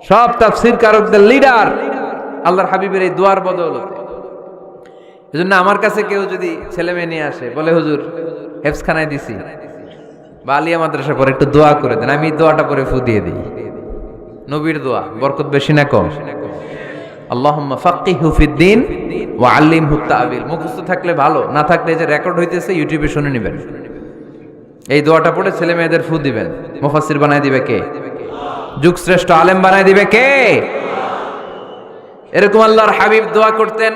সব তাফসীর কারকদের লিডার, আল্লাহর হাবিবের এই দোয়ার বদৌলতে। এজন্য আমার কাছে কেউ যদি ছেলে মেয়ে নিয়ে আসে, বলে হুজুর হেফজখানায় দিছি বা আলিয়া মাদ্রাসা পরে একটু দোয়া করে দেন, আমি দোয়াটা পরে ফু দিয়ে দিই। নবীর দোয়া বরকত বেশি না কম? আল্লাহুম্মা ফাক্কিহহু ফিদ্দীন ওয়া আল্লিমহু তা'ওয়িল। মুখস্থ থাকলে ভালো, না থাকলে যে রেকর্ড হইতেছে ইউটিউবে শুনে নেবেন। এই দোয়াটা পড়ে ছেলে মেয়েদের ফু দিবেন। মুফাসসির বানায় দিবে কে? যুগ শ্রেষ্ঠ আলেম বানায় দিবে কে? এরকম আল্লাহর হাবিব দোয়া করতেন।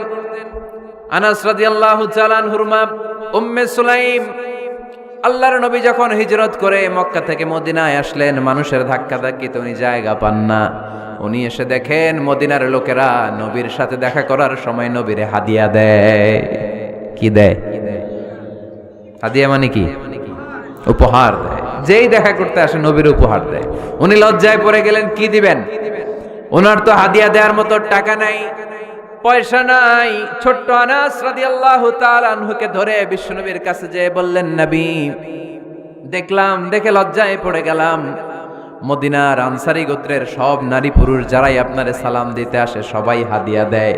আনাস রাদিয়াল্লাহু তাআলা আনহুর মা উম্মে সুলাইম, আল্লাহর নবী যখন হিজরত করে মক্কা থেকে মদিনায় আসলেন, মানুষের ধাক্কাধাক্কিতে উনি জায়গা পান না। উনি এসে দেখেন মদিনার লোকেরা নবীর সাথে দেখা করার সময় নবীরে হাদিয়া দেয়। কি দেয়? হাদিয়া মানে কি? উপহার দেয়। যেই দেখা করতে আসে নবীর উপহার দেয়। উনি লজ্জায় পড়ে গেলেন, কি দিবেন? ওনার তো হাদিয়া দেওয়ার মতো টাকা নাই, পয়সা নাই। ছোট্ট আনাস রাদিয়াল্লাহু তাআলা আনহুকে ধরে বিশ্বনবীর কাছে যেয়ে বললেন, নবী দেখলাম, দেখে লজ্জায় পড়ে গেলাম, মদিনার আনসারী গোত্রের সব নারী পুরুষ যারাই আপনারে সালাম দিতে আসে সবাই হাদিয়া দেয়।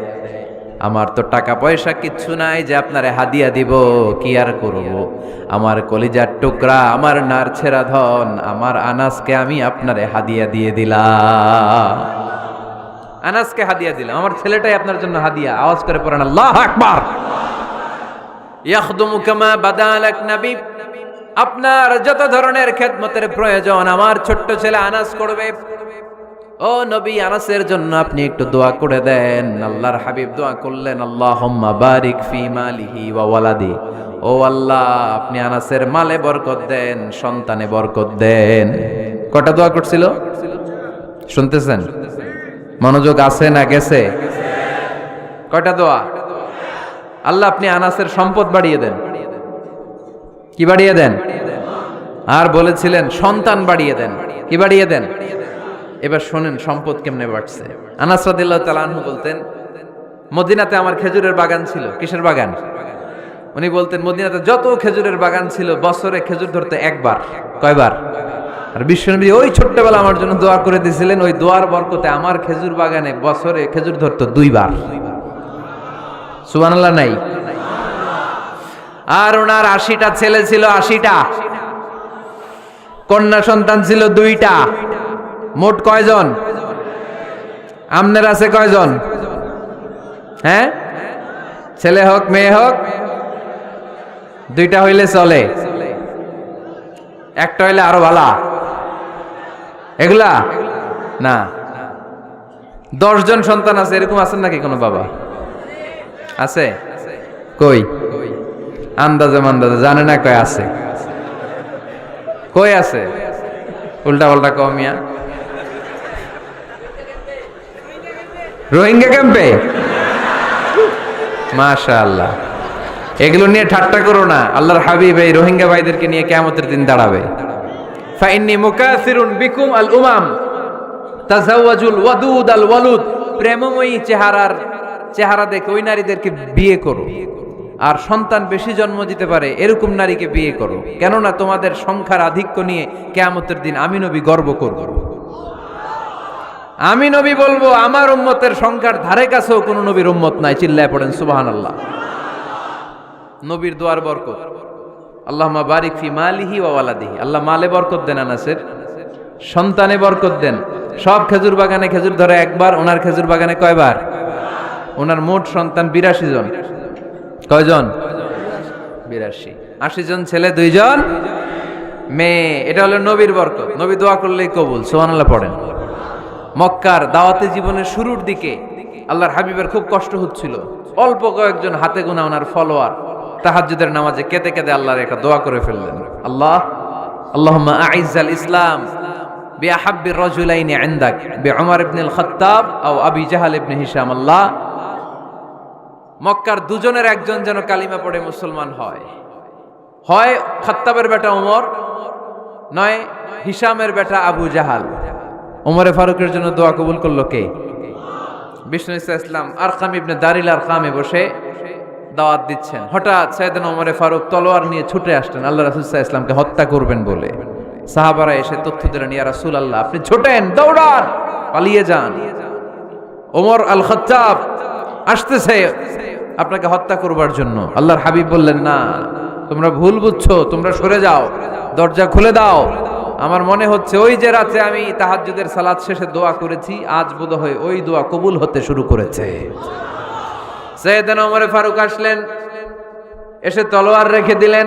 আমার তো টাকা পয়সা কিচ্ছু নাই যে আপনারে হাদিয়া দিব, কি আর করব? আমার কলিজার টুকরা, আমার নারছেরা ধন, আমার আনাসকে আমি আপনারে হাদিয়া দিয়ে দিলাম। আনাসকে হাদিয়া দিলাম, আমার ছেলেটাই আপনার জন্য হাদিয়া। আওয়াজ করে পড়েন আল্লাহু আকবার। ইয়াখদুমু কামা বাদালাক নবী, আপনার যত ধরনের খেদমতের প্রয়োজন আমার ছোট্ট ছেলে আনাস করবে। ও নবী, আনাসের জন্য আপনি একটু দোয়া করে দেন। আল্লাহর হাবিব দোয়া করলেন, আল্লাহুম্মা বারিক ফি মালিহি ওয়া ওয়ালাদি। ও আল্লাহ, আপনি আনাসের মালে বরকত দেন, সন্তানে বরকত দেন। কটা দোয়া করছিল শুনতেছেন? মনোযোগ আছে না গেছে? কয়টা দোয়া? আল্লাহ আপনি আনাসের সম্পদ বাড়িয়ে দেন। কি বাড়িয়ে দেন? আর বলেছিলেন সন্তান বাড়িয়ে দেন। কি বাড়িয়ে দেন? এবার শোনেন সম্পদ কেমনে বাড়ছে। আনাস রাদিয়াল্লাহু তাআলা আনহু বলতেন, মদিনাতে আমার খেজুরের বাগান ছিল। কিসের বাগান? উনি বলতেন মদিনাতে যত খেজুরের বাগান ছিল বছরে খেজুর ধরতে একবার। কয়বার? আর বিশ্বনবী ওই ছোট্টবেলা আমার জন্য দোয়া করে দিয়েছিলেন, ওই দোয়ার বরকতে আমার খেজুর বাগানে বছরে খেজুর ধরতো 2 বার। সুবহানাল্লাহ নাই? আর ওনার 80টা ছেলে ছিল, 80টা। কন্যা সন্তান ছিল 2টা। মোট কয়জন? আমনের আছে কয়জন? হ্যাঁ, ছেলে হোক মেয়ে হোক 2টা হইলে চলে, একটা হইলে আরো ভালো। এগুলা না, 10 জন সন্তান আছে, এরকম আছেন নাকি কোনো বাবা? আছে? কই? আন্দাজে মান্দাজে জানে না কয় আছে। কই আছে? উল্টা পাল্টা কমিয়া রোহিঙ্গা ক্যাম্পে। মাশাআল্লাহ, এগুলো নিয়ে ঠাট্টা করো না। আল্লাহর হাবিব এই রোহিঙ্গা ভাইদেরকে নিয়ে কিয়ামতের দিন দাঁড়াবে। ফাইন্নী মুকাসিরুন বিকুম আল উমাম, তাজাওয়াজুল ওয়াদুদ আল ওয়ালুদ, প্রেমময়ী চেহারা দেখে ওই নারীদেরকে বিয়ে করো, আর সন্তান বেশি জন্ম দিতে পারে এরকম নারীকে বিয়ে করো, কেননা তোমাদের সংখ্যার আধিক্য নিয়ে কিয়ামতের দিন আমি নবী গর্ব করব। আমি নবী বলবো আমার উম্মতের সংখ্যার ধারে কাছেও কোন নবীর উম্মত নাই। চিল্লায় পড়েন সুবহানাল্লাহ। নবীর দোয়ার বরকত। আল্লাহুম্মা বারিক ফি মালিহি ওয়া ওয়ালাদিহি। আল্লাহ মালে বরকত দেন আনাসের, সন্তানে বরকত দেন। সব খেজুর বাগানে খেজুর ধরে একবার, ওনার খেজুর বাগানে কয়বার? ওনার মোট সন্তান 82 জন। কয়জন? 82। 80 জন ছেলে, 2 জন মেয়ে। এটা হলো নবীর বরকত। নবী দোয়া করলেই কবুল। সুবহানাল্লাহ পড়েন। মক্কার দাওয়াতি জীবনের শুরুর দিকে আল্লাহর হাবিবের খুব কষ্ট হচ্ছিল। অল্প কয়েকজন হাতে গোনা ওনার ফলোয়ার তাহাজ্জুদের নামাজে কেঁদে কেঁদে আল্লাহর একটা দোয়া করে ফেললেন। আল্লাহুম্মা আইজ্জাল ইসলাম বিআহাব্বির রাজুলাইনি ইনদাক বিউমর ইবনুল খাত্তাব আও আবি জাহল ইবনে হিশাম। আল্লাহ, মক্কার দুজনের একজন যেন কালিমা পড়ে মুসলমান হয়। হয় খাত্তাবের বেটা ওমর, নয় হিশামের বেটা আবু জাহাল। ওমরে ফারুকের জন্য দোয়া কবুল করলো কে? বিষ্ণু ইসলাম আরকাম ইবনে দারিল আরকামে বসে দাওয়াত দিচ্ছেন। হঠাৎ সাইয়েদনা ওমরে ফারুক তলোয়ার নিয়ে ছুটে আসলেন আল্লাহ রাসূল সাল্লাল্লাহু আলাইহি ওয়াসাল্লামকে হত্যা করবেন বলে। সাহাবারা এসে তথ্য দিলেন, ইয়া রাসূলুল্লাহ আপনি ছোটেন, দৌড়ান, পালিয়ে যান, ওমর আল খাত্তাব আসতেছে আপনাকে হত্যা করবার জন্য। আল্লাহর হাবিব বললেন, না, তোমরা ভুল বুঝছো, তোমরা সরে যাও, দরজা খুলে দাও। আমার মনে হচ্ছে ওই যে রাতে আমি তাহাজ্জুদের সালাত শেষে দোয়া করেছি, আজ বোধহয় ওই দোয়া কবুল হতে শুরু করেছে। সাইয়েদনা ওমর ফারুক আসলেন, এসে তলোয়ার রেখে দিলেন,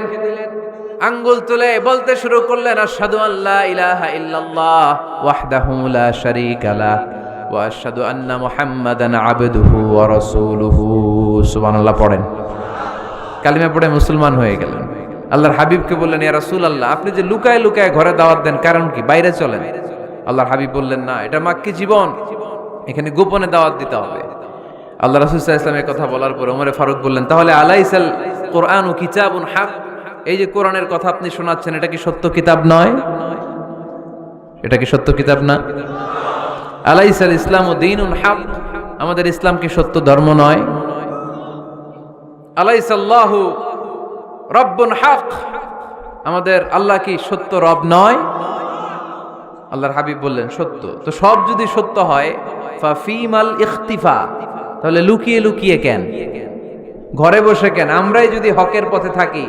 আঙ্গুল তুলে বলতে শুরু করলেন, আশহাদু আল্লা ইলাহা ইল্লাল্লাহ ওয়াহদাহু লা শারীকা লাহ ওয়া আশহাদু আন্না মুহাম্মাদান আবদুহু ওয়া রাসূলুহু। সুবহানাল্লাহ পড়েন। কালিমা পড়ে মুসলমান হয়ে গেলেন। আল্লাহর হাবিবকে বললেন, ইয়া রাসূলুল্লাহ আপনি যে লুকায় লুকায় ঘরে দাওয়াত দেন, কারণ কি? বাইরে চলেন। আল্লাহর হাবিব বললেন, না, এটা মাক্কি জীবন, এখানে গোপনে দাওয়াত দিতে হবে। আল্লাহ রাসূল সাল্লাল্লাহু আলাইহি ওয়াসাল্লামের কথা বলার পর ওমর ফারুক বললেন, তাহলে আলাইসাল কুরআনু কিতাবুন হক, এই যে কোরআনের কথা আপনি শোনাচ্ছেন এটা কি সত্য কিতাব নয়? এটা কি সত্য কিতাব না? আলাইসাল ইসলামু দীনুন হক, আমাদের ইসলাম কি সত্য ধর্ম নয়? আলাইসাল্লাহু রব্বুন হক, আমাদের আল্লাহ কি সত্য রব নয়? আল্লাহর হাবিব বললেন, সত্য। তো সব যদি সত্য হয়, ফাফিমাল ইখতিফা, তাহলে লুকিয়ে লুকিয়ে কেন, ঘরে বসে কেন? আমরাই যদি হকের পথে থাকি,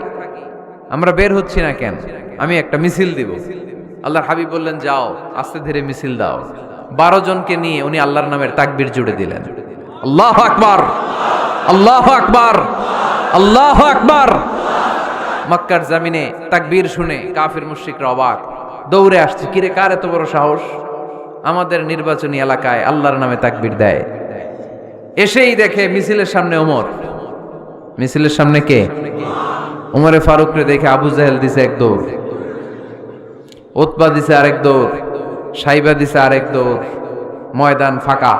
আমরা বের হচ্ছি না কেন? আমি একটা মিছিল দিব। আল্লাহর হাবিব বললেন, যাও, আস্তে ধীরে মিছিল দাও। 12 জনকে নিয়ে উনি আল্লাহর নামের তাকবীর জুড়ে দিলেন। আল্লাহু আকবার, আল্লাহু আকবার, আল্লাহু আকবার। মক্কার জমিনে তাকবীর শুনে কাফির মুশরিকরা অবাক, দৌড়ে আসছে, কিরে কার এত বড় সাহস আমাদের নির্বাচনী এলাকায় আল্লাহর নামে তাকবীর দেয়। এসেই দেখে মিছিলের সামনে ওমর। মিছিলের সামনে কে? ওমরে ফারুকরে দেখে আবু জাহেল দিছে এক দৌড়, উতবা দিছে আরেক দৌড়, সাইবা দিছে আরেক দৌড়। ময়দান ফাঁকা,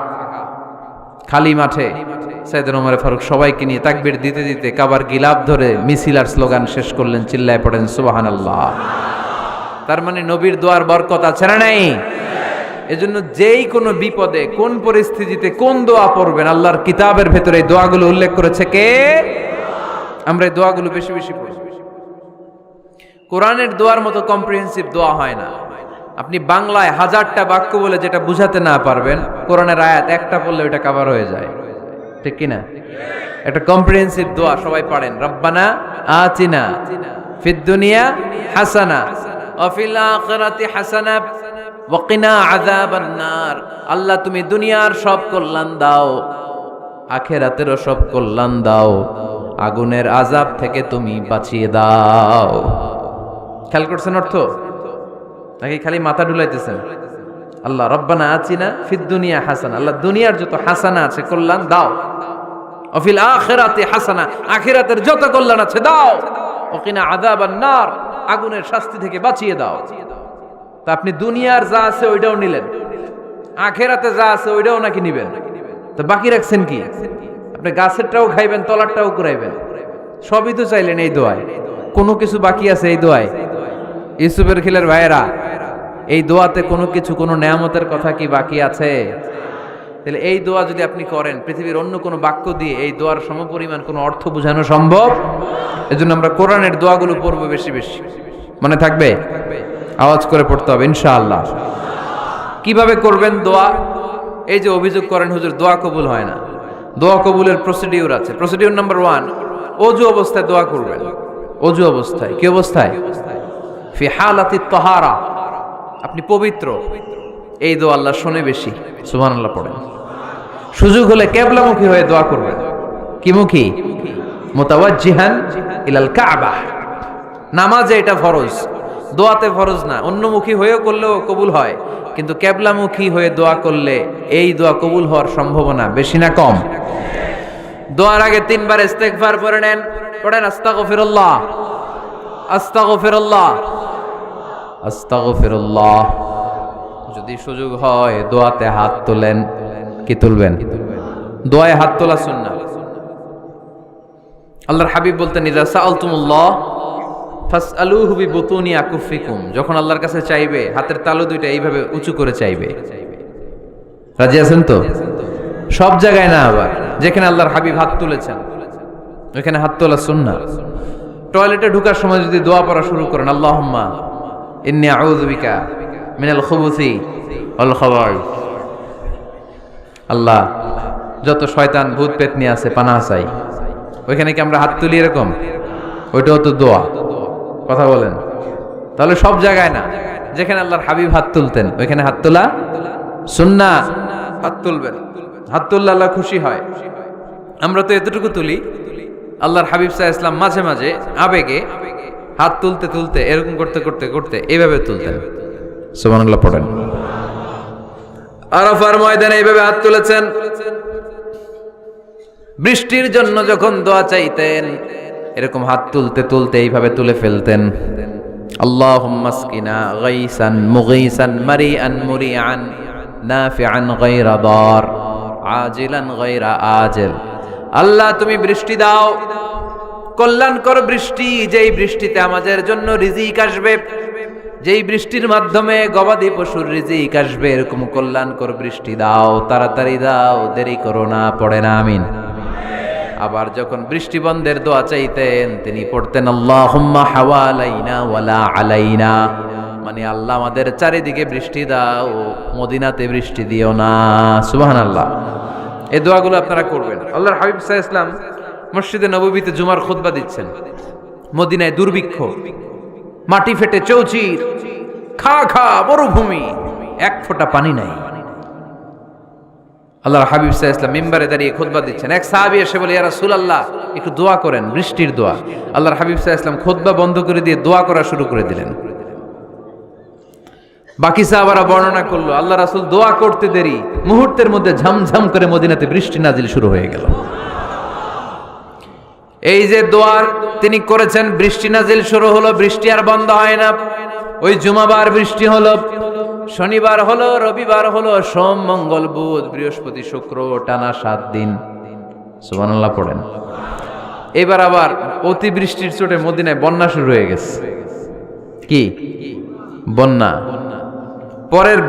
খালি মাঠে সাইয়েদনা ওমর ফারুক সবাইকে নিয়ে তাকবীর দিতে দিতে কাবার গিলাফ ধরে মিছিল আর স্লোগান শেষ করলেন। চিল্লায় পড়েন সুবহানাল্লাহ। তার মানে নবীর দোয়ার বরকত আছে না নাই? এজন্য যেই কোনো বিপদে, কোন পরিস্থিতিতে কোন দোয়া পড়বেন, আল্লাহর কিতাবের ভেতরে এই দোয়াগুলো উল্লেখ করেছে কে? আমরা এই দোয়াগুলো বেশি বেশি পড়ব। কোরআনের দোয়ার মতো কম্প্রিহেন্সিভ দোয়া হয় না। আপনি বাংলায় 1000টা বাক্য বলে যেটা বুঝাতে না পারবেন, কোরআনের আয়াত একটা পড়লে ওটা কভার হয়ে যায়, ঠিক কি না? একটা কম্প্রিহেন্সিভ দোয়া সবাই পড়েন, রব্বানা আতিনা ফিদ দুনিয়া হাসানা ওয়া ফিল আখিরাতি হাসানা ওয়া কিনা আযাবান নার। আল্লাহ তুমি দুনিয়ার সব কল্যাণ দাও, আখিরাতেরও সব কল্যাণ দাও, আগুনের আযাব থেকে তুমি বাঁচিয়ে দাও। খেয়াল করছেন অর্থ নাকি খালি মাথা ডুলাইতেছেন? আল্লাহ রব্বানা আতিনা ফিদ দুনিয়া হাসানা, আল্লাহ দুনিয়ার যত হাসানা আছে কল্যাণ দাও, ওয়া ফিল আখিরাতি হাসানা, আখিরাতের যত কল্যাণ আছে দাও, ওয়া কিনা আযাবান নার, আগুনের শাস্তি থেকে বাঁচিয়ে দাও। তা আপনি দুনিয়ার যা আছে ওইটাও নিলেন, আখিরাতে যা আছে ওইটাও নাকি নিবেন, তো বাকি রাখছেন কি? আপনি গাছেরটাও খাইবেন, তলারটাও কুড়াইবেন, সবই তো চাইলেন এই দোয়ায়। কোনো কিছু বাকি আছে এই দোয়ায়? ইউসুফের খিলের ভাইয়েরা এই দোয়াতে কোনো কিছু, কোনো নেয়ামতের কথা কি বাকি আছে? তাহলে এই দোয়া যদি আপনি করেন, পৃথিবীর অন্য কোনো বাক্য দিয়ে এই দোয়ার সমপরিমাণ কোনো অর্থ বোঝানো সম্ভব? এজন্য আমরা কোরআনের দোয়াগুলো পড়বো বেশি বেশি। মনে থাকবে? আওয়াজ করে পড়তে হবে ইনশাআল্লাহ। কিভাবে করবেন দোয়া? এই যে অভিযোগ করেন হুজুর দোয়া কবুল হয় না, দোয়া কবুলের প্রসিডিউর আছে। প্রসিডিউর নাম্বার 1, অজু অবস্থায় দোয়া করবেন। অজু অবস্থায়, কি অবস্থায়? ফি হালাতি তাহারা, আপনি পবিত্র, এই দোয়া আল্লাহ শোনে বেশি। সুবহানাল্লাহ পড়েন। সুযোগ হলে কিবলামুখী হয়ে দোয়া করবেন। কি মুখী? মুতাওয়াজ্জিহান ইলাল কাবা। নামাজে এটা ফরজ, দোয়াতে ফরজ না। অন্যমুখী হয়েও করলেও কবুল হয়, কিন্তু কিবলামুখী হয়ে দোয়া করলে এই দোয়া কবুল হওয়ার সম্ভাবনা বেশি না কম? দোয়ার আগে 3 বার ইস্তেগফার পড়ে নেন। পড়েন আস্তাগফিরুল্লাহ, আস্তাগফিরুল্লাহ, আস্তাগফিরুল্লাহ। যদি সুযোগ হয় দোয়াতে হাত তোলেন। কি তুলবেন? দোয়ায় হাত তোলা সুন্নাহ। আল্লাহর হাবিব বলতেন, ইযা সাআলতুমুল্লাহ ফাসআলুহু বিবুতুনি আকুফিকুম। যখন আল্লাহর কাছে চাইবে হাতের তালু দুইটা এইভাবে উঁচু করে চাইবে। রাজি আছেন তো? সব জায়গায় না, আবার যেখানে আল্লাহর হাবিব হাত তুলেছেন ওইখানে হাত তোলা সুন্নাহ। টয়লেটে ঢোকার সময় যদি দোয়া পড়া শুরু করেন, আল্লাহুম্মা ইন্নী আউযু বিকা মিনাল খুবুসি ওয়াল খাবাইস, আল্লাহ যত শয়তান ভূত পেতনি আছে পানাহ চাই। ওইখানে কি আমরা হাত তুলি এরকম? ওইটাও তো দোয়া। কথা বলেন। তাহলে সব জায়গায় না, যেখানে আল্লাহর হাবিব হাত তুলতেন ওইখানে হাত তোলা সুন্নাহ। হাত তুলবেন, হাত তুললে আল্লাহ খুশি হয়। আমরা তো এতটুকু তুলি, আল্লাহর হাবিব সাল্লাল্লাহু আলাইহি ওয়াসাল্লাম মাঝে মাঝে আবেগে হাত তুলতে তুলতে এরকম করতে করতে করতে এইভাবে তুলতেন। সুবহানাল্লাহ পড়েন। আরাফার ময়দানে এইভাবে হাত তুলেছেন। বৃষ্টির জন্য যখন দোয়া চাইতেন এরকম হাত তুলতে তুলতে এইভাবে তুলে ফেলতেন। আল্লাহুম্মা আসকিনা গাইসান মুগীসান মারিআন মুরিআন নাফিআন গায়রা দার আজিলান গায়রা আজিল। আল্লাহ তুমি বৃষ্টি দাও, কল্যাণকর বৃষ্টি, যেই বৃষ্টিতে আমাদের জন্য রিজিক আসবে, যেই বৃষ্টির মাধ্যমে গবাদি পশুর রিজিক আসবে, এরকম কল্যাণকর বৃষ্টি দাও, তাড়াতাড়ি দাও, দেরি করো না। পড়ে না আমিন। আবার যখন বৃষ্টি বন্ধের দোয়া চাইতেন তিনি পড়তেন আল্লাহুম্মা হাওয়ালাইনা ওয়ালা আলাইনা, মানে আল্লাহ আমাদের চারিদিকে বৃষ্টি দাও, মদিনাতে বৃষ্টি দিও না। সুবহানাল্লাহ। এই দোয়াগুলো আপনারা করবেন। আল্লাহর হাবিব সাল্লাল্লাহু আলাইহি ওয়াসাল্লাম মসজিদে নববীতে জুমার খুতবা দিচ্ছেন। মদিনায় দুর্ভিক্ষ, মাটি ফেটে চৌচির, খা খা মরুভূমি, এক ফোঁটা পানি নাই। আল্লাহর হাবিব সাল্লাল্লাহু আলাইহি ওয়াসাল্লাম মিম্বারে দাঁড়িয়ে খুতবা দিচ্ছেন। এক সাহাবী এসে বলে, ইয়া রাসূলুল্লাহ একটু দোয়া করেন, বৃষ্টির দোয়া। আল্লাহর হাবিব সাল্লাল্লাহু আলাইহি ওয়াসাল্লাম খুতবা বন্ধ করে দিয়ে দোয়া করা শুরু করে দিলেন। বাকি সাহাবারা বর্ণনা করলো, আল্লাহ রাসূল দোয়া করতে দেরি, মুহূর্তের মধ্যে ঝমঝম করে মদিনাতে বৃষ্টি নাজিল শুরু হয়ে গেল। এই যে দোয়ার তিনি করেছেন, বৃষ্টি নাজিল শুরু হলো, বৃষ্টি আর বন্ধ হয় না। ওই জুমাবার বৃষ্টি হলো, শনিবার হলো, রবিবার হলো, সোম মঙ্গল বুধ বৃহস্পতি শুক্র, টানা 7 দিন। সুবহানাল্লাহ পড়েন। এবার আবার অতিবৃষ্টির চোটে মদিনায় বন্যা শুরু হয়ে গেছে। কি বন্যা? পরের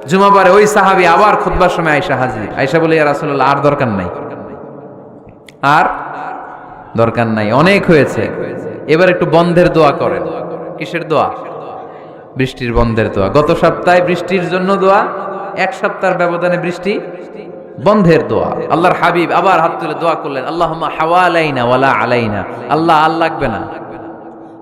জুমাবারে ওই সাহাবী আবার খুতবার সময় আয়েশা হাজির। আয়েশা বলে, ইয়া রাসূলুল্লাহ আর দরকার নাই, আর দরকার নাই, অনেক হয়েছে, এবার একটু বন্ধের দোয়া করেন। কিসের দোয়া? বৃষ্টির বন্ধের দোয়া। গত সপ্তাহে বৃষ্টির জন্য দোয়া, 1 সপ্তাহের ব্যবধানে বৃষ্টি বন্ধের দোয়া। আল্লাহর হাবিব আবার হাত তুলে দোয়া করলেন, আল্লাহুম্মা হাওয়ালাইনা ওয়ালা আলাইনা। আল্লাহ আর লাগবে না,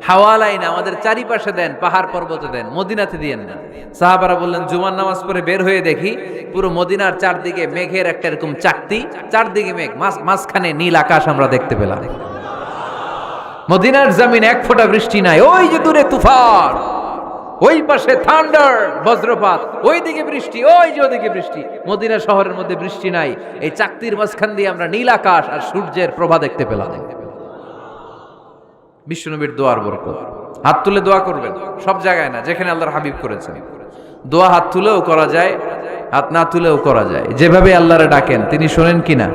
হাওয়ালাইনা আমাদের চারিপাশে দেন, পাহাড় পর্বতে দেন, মদিনাতে দিয়েন না। সাহাবারা বললেন, জুমার নামাজ পড়ে বের হয়ে দেখি পুরো মদিনার চারদিকে মেঘের একটা এরকম চাকতি, চারদিকে মেঘ, মাঝখানে নীল আকাশ আমরা দেখতে পেলাম। মদিনার জমিন 1 ফোঁটা বৃষ্টি নাই। ওই যে দূরে তুফান, ওই পাশে থান্ডার বজ্রপাত, ওই দিকে বৃষ্টি, ওই যে ওদিকে বৃষ্টি। মদিনা শহরের মধ্যে বৃষ্টি নাই, এই চাকতির মাঝখান দিয়ে আমরা নীল আকাশ আর সূর্যের প্রভা দেখতে পেলাম। বিশ্বনবীর দোয়ার বরকত। হাত তুলে দোয়া করবেন, সব জায়গায় না, যেখানে আল্লাহর হাবিব করেছেন। দোয়া হাত তুলেও করা যায়, হাত না তুলেও করা যায়। যেভাবে আল্লাহরে ডাকেন তিনি শোনেন কিনা।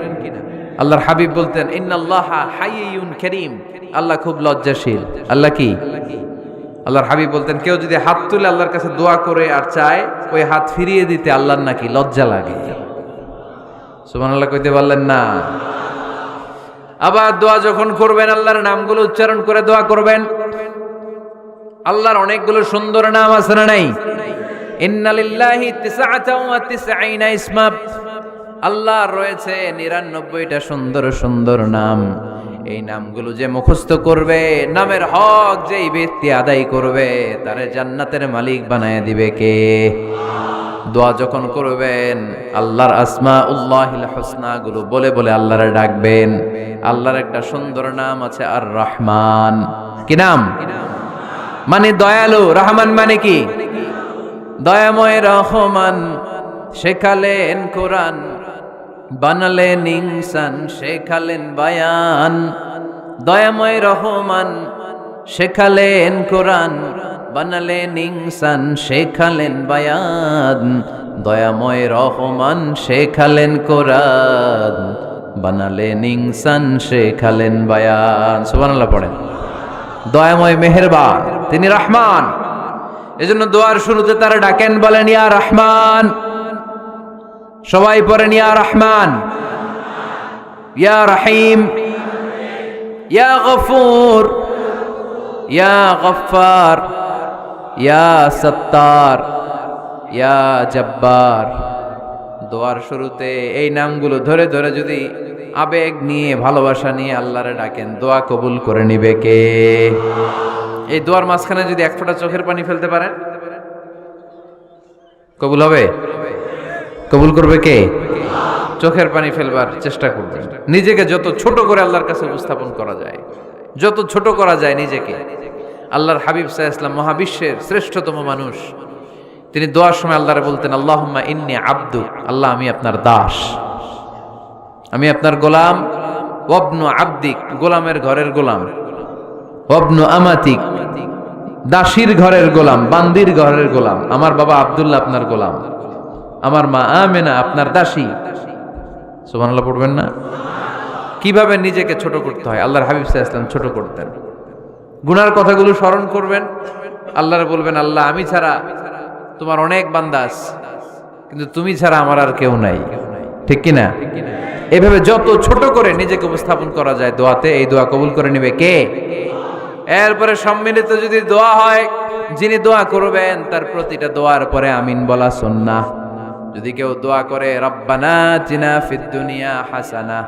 আল্লাহর হাবিব বলতেন, ইন্নাল্লাহা হাইয়ুন কারীম, আল্লাহ খুব লজ্জাশীল। আল্লাহ কি? আল্লাহর হাবিব বলতেন, কেউ যদি হাত তুলে আল্লাহর কাছে দোয়া করে আর চায়, ওই হাত ফিরিয়ে দিতে আল্লাহর নাকি লজ্জা লাগে। সুবহানাল্লাহ কইতে পারলেন না? আবার দোয়া যখন করবেন আল্লাহর নামগুলো উচ্চারণ করে দোয়া করবেন। আল্লাহর অনেকগুলো সুন্দর নাম আছে না নাই? ইন্না লিল্লাহি 99 ইসমা, আল্লাহর রয়েছে 99টা সুন্দর সুন্দর নাম। এই নামগুলো যে মুখস্থ করবে, নামের হক যেই ব্যক্তি আদায় করবে, তারে জান্নাতের মালিক বানায় দিবে কে? দোয়া যখন করবেন আল্লাহর আসমাউল্লাহিল হুসনা গুলো বলে বলে আল্লাহরে ডাকবেন। আল্লাহর একটা সুন্দর নাম আছে আর রহমান। কি নাম? মানে দয়ালু। রহমান মানে কি? দয়াময়। রহমান শেখালেন কোরআন, বানালেন ইনসান, শেখালেন বায়ান। দয়াময় রহমান শেখালেন কোরআন, বানালেন ইনসান, শেখালেন বায়ান। দয়াময় রহমান শেখালেন কোরআন, বানালেন ইনসান, শেখালেন বায়ান। সুবহানাল্লাহ পড়েন। দয়াময় মেহেরবান, তিনি রহমান। এজন্য দোয়ার শুরুতে তারা ডাকেন, বলেন ইয়া রহমান। সবাই পড়েন ইয়া রহমান, ইয়া রহিম, ইয়া গফুর, ইয়া গফফার, ইয়া সত্তার, ইয়া জব্বার। দোয়ার শুরুতে এই নামগুলো ধরে ধরে যদি আবেগ নিয়ে, ভালোবাসা নিয়ে আল্লাহরে ডাকেন, দোয়া কবুল করে নিবে কে? এই দোয়ার মাঝখানে যদি এক ফোঁটা চোখের পানি ফেলতে পারেন, কবুল হবে? কবুল করবে কে? চোখের পানি ফেলবার চেষ্টা করবেন। নিজেকে যত ছোট করে আল্লাহর কাছে উপস্থাপন করা যায়, যত ছোট করা যায় নিজেকে। আল্লাহর হাবিব সাল্লাল্লাহু আলাইহি ওয়াসাল্লাম মহাবিশ্বের শ্রেষ্ঠতম মানুষ, তিনি দোয়ার সময় আল্লাহরে বলতেন, আল্লাহুম্মা ইন্নী আবদু, আল্লাহ আমি আপনার দাস, আমি আপনার গোলাম। ওয়াবনু আবদিক, গোলামের ঘরের গোলাম। ওয়াবনু আমাতিক, দাসীর ঘরের গোলাম, বান্দির ঘরের গোলাম। আমার বাবা আব্দুল্লাহ আপনার গোলাম, আমার মা আমেনা আপনার দাসী। সুবহানাল্লাহ পড়বেন না? কিভাবে নিজেকে ছোট করতে হয় আল্লাহর হাবিব সাল্লাল্লাহু আলাইহি ওয়াসাল্লাম ছোট করতেন। গুনার কথাগুলো স্মরণ করবেন, আল্লাহরে বলবেন, আল্লাহ আমি ছাড়া তোমার অনেক বান্দা আছে, কিন্তু তুমি ছাড়া আমার আর কেউ নাই। ঠিক কি না? এভাবে যত ছোট করে নিজেকে উপস্থাপন করা যায় দোয়াতে, এই দোয়া কবুল করে নেবে কে? এরপরে সম্মিলিত যদি দোয়া হয়, যিনি দোয়া করবেন তার প্রতিটা দোয়ার পরে আমিন বলা সুন্নাহ। যদি কেউ দোয়া করে রব্বানা আতিনা ফিদ দুনিয়া হাসানাহ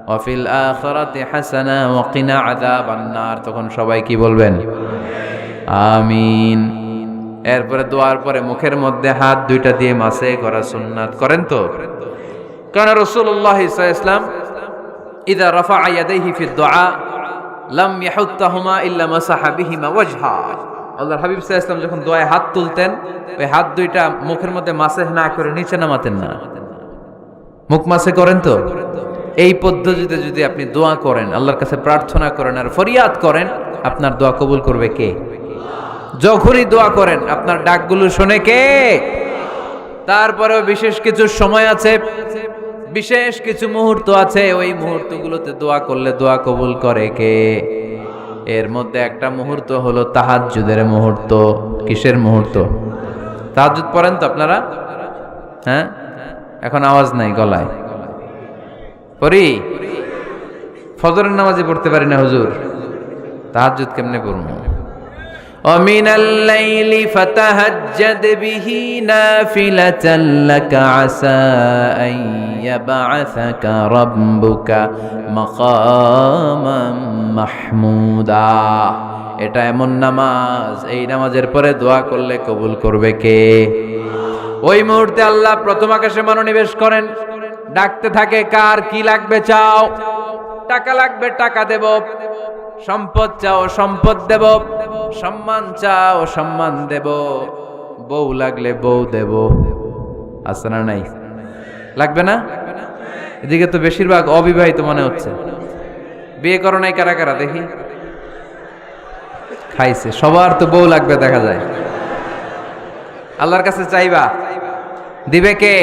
ওয়া ফিল আখিরাতি হাসানাহ ওয়া কিনা আযাবান নার, তখন সবাই কি বলবেন? আমিন। এরপরে দোয়ার পরে মুখের মধ্যে হাত দুইটা দিয়ে মাসে করা সুন্নাত। করেন তো? কারণ রাসূলুল্লাহ সাল্লাল্লাহু আলাইহি ওয়াসাল্লাম ইযা রাফা'a ইয়াদাইহি ফিদ দুআ লাম ইয়াহুত্তাহুমা ইল্লা মাসাহা বিহিমা ওয়াজহা। আল্লাহর হাবিব সাল্লাল্লাহু আলাইহি ওয়াসাল্লাম যখন দোয়ায় হাত তুলতেন, ওই হাত দুইটা মুখের মধ্যে মাসে না করে নিচে নামাতেন না। মুখ মাসে করেন তো? এই পদ্ধতিতে যদি আপনি দোয়া করেন, আল্লাহর কাছে প্রার্থনা করেন আর ফরিয়াদ করেন, আপনার দোয়া কবুল করবে কে? যখনই দোয়া করেন আপনার ডাকগুলো শোনে কে? তারপরেও বিশেষ কিছু সময় আছে, বিশেষ কিছু মুহূর্ত আছে, ওই মুহূর্তগুলোতে দোয়া করলে দোয়া কবুল করে কে? এর মধ্যে একটা মুহূর্ত হলো তাহাজ্জুদের মুহূর্ত। কিসের মুহূর্ত? তাহাজ্জুদ পড়েন তো আপনারা? হ্যাঁ, এখন আওয়াজ নাই গলায়। পড়ি? ফজরের নামাজে পড়তে পারি না হুজুর, তাহাজ্জুদ কেমনে পড়বো? ومن الليل فتهجد به نافلة لك عسى أن يبعثك ربك مقاما محمودا। এটা এমন নামাজ, এই নামাজের পরে দোয়া করলে কবুল করবে কে? ওই মুহূর্তে আল্লাহ প্রথম আকাশে মনোনিবেশ করেন, ডাকতে থাকে, কার কি লাগবে চাও? টাকা লাগবে টাকা দেব, সম্পদ চাও সম্পদ দেব, সম্মান চাও সম্মান দেব, বউ লাগলে বউ দেব। আছে না নাই? লাগবে না? এদিকে তো বেশিরভাগ অবিবাহিত মনে হচ্ছে। বিয়ে করো নাই কারা কারা দেখি? খাইছে। সবার তো বউ লাগবে দেখা যায়। আল্লাহর কাছে চাইবা, দিবে কে?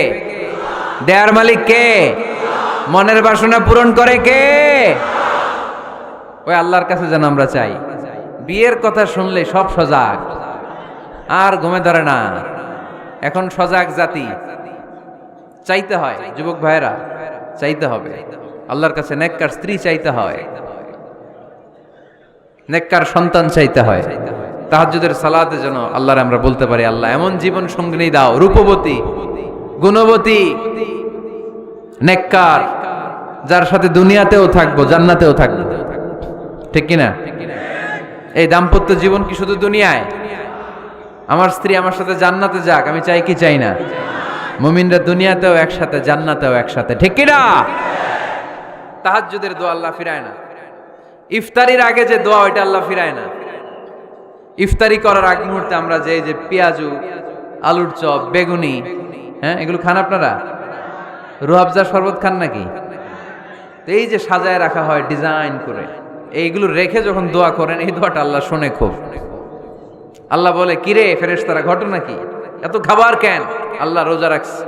দেয়ার মালিক কে? মনের বাসনা পূরণ করে কে? ওই আল্লাহর কাছে যেন আমরা চাই। বিয়ের কথা শুনলে সব সজাগ, আর ঘুমে ধরে না। এখন সজাগ জাতি, চাইতে হয় যুবক ভাইরা, চাইতে হবে আল্লাহর কাছে, নেককার স্ত্রী চাইতে হয়, নেককার সন্তান চাইতে হয়। তাহাজ্জুদের সালাতে যেন আল্লাহর আমরা বলতে পারি, আল্লাহ এমন জীবন সঙ্গিনী দাও, রূপবতী, গুণবতী, নেককার, যার সাথে দুনিয়াতেও থাকবো, জান্নাতেও থাকবো। ঠিক কিনা? এই দাম্পত্য জীবন কি শুধু দুনিয়ায়? আমার স্ত্রী আমার সাথে জান্নাতে যাক, আমি চাই কি চাই না? মুমিনরা দুনিয়াতেও একসাথে, জান্নাতেও একসাথে। ঠিক কিনা? তাহাজ্জুদের দোয়া আল্লাহ ফিরায় না। ইফতারির আগে যে দোয়া, ওইটা আল্লাহ ফিরায় না। ইফতারি করার আগ মুহূর্তে আমরা যে পেঁয়াজু, আলুর চপ, বেগুনি, হ্যাঁ, এগুলো খান আপনারা? রুহাবজা শরবত খান নাকি? এই যে সাজায় রাখা হয় ডিজাইন করে, এইগুলো রেখে যখন দোয়া করেন, এই দোয়াটা আল্লাহ শোনে খুব। আল্লাহ বলে, কিরে ফেরেশতারা, ঘটনা কি? এত খাবার কেন? আল্লাহ রোজা রাখছে।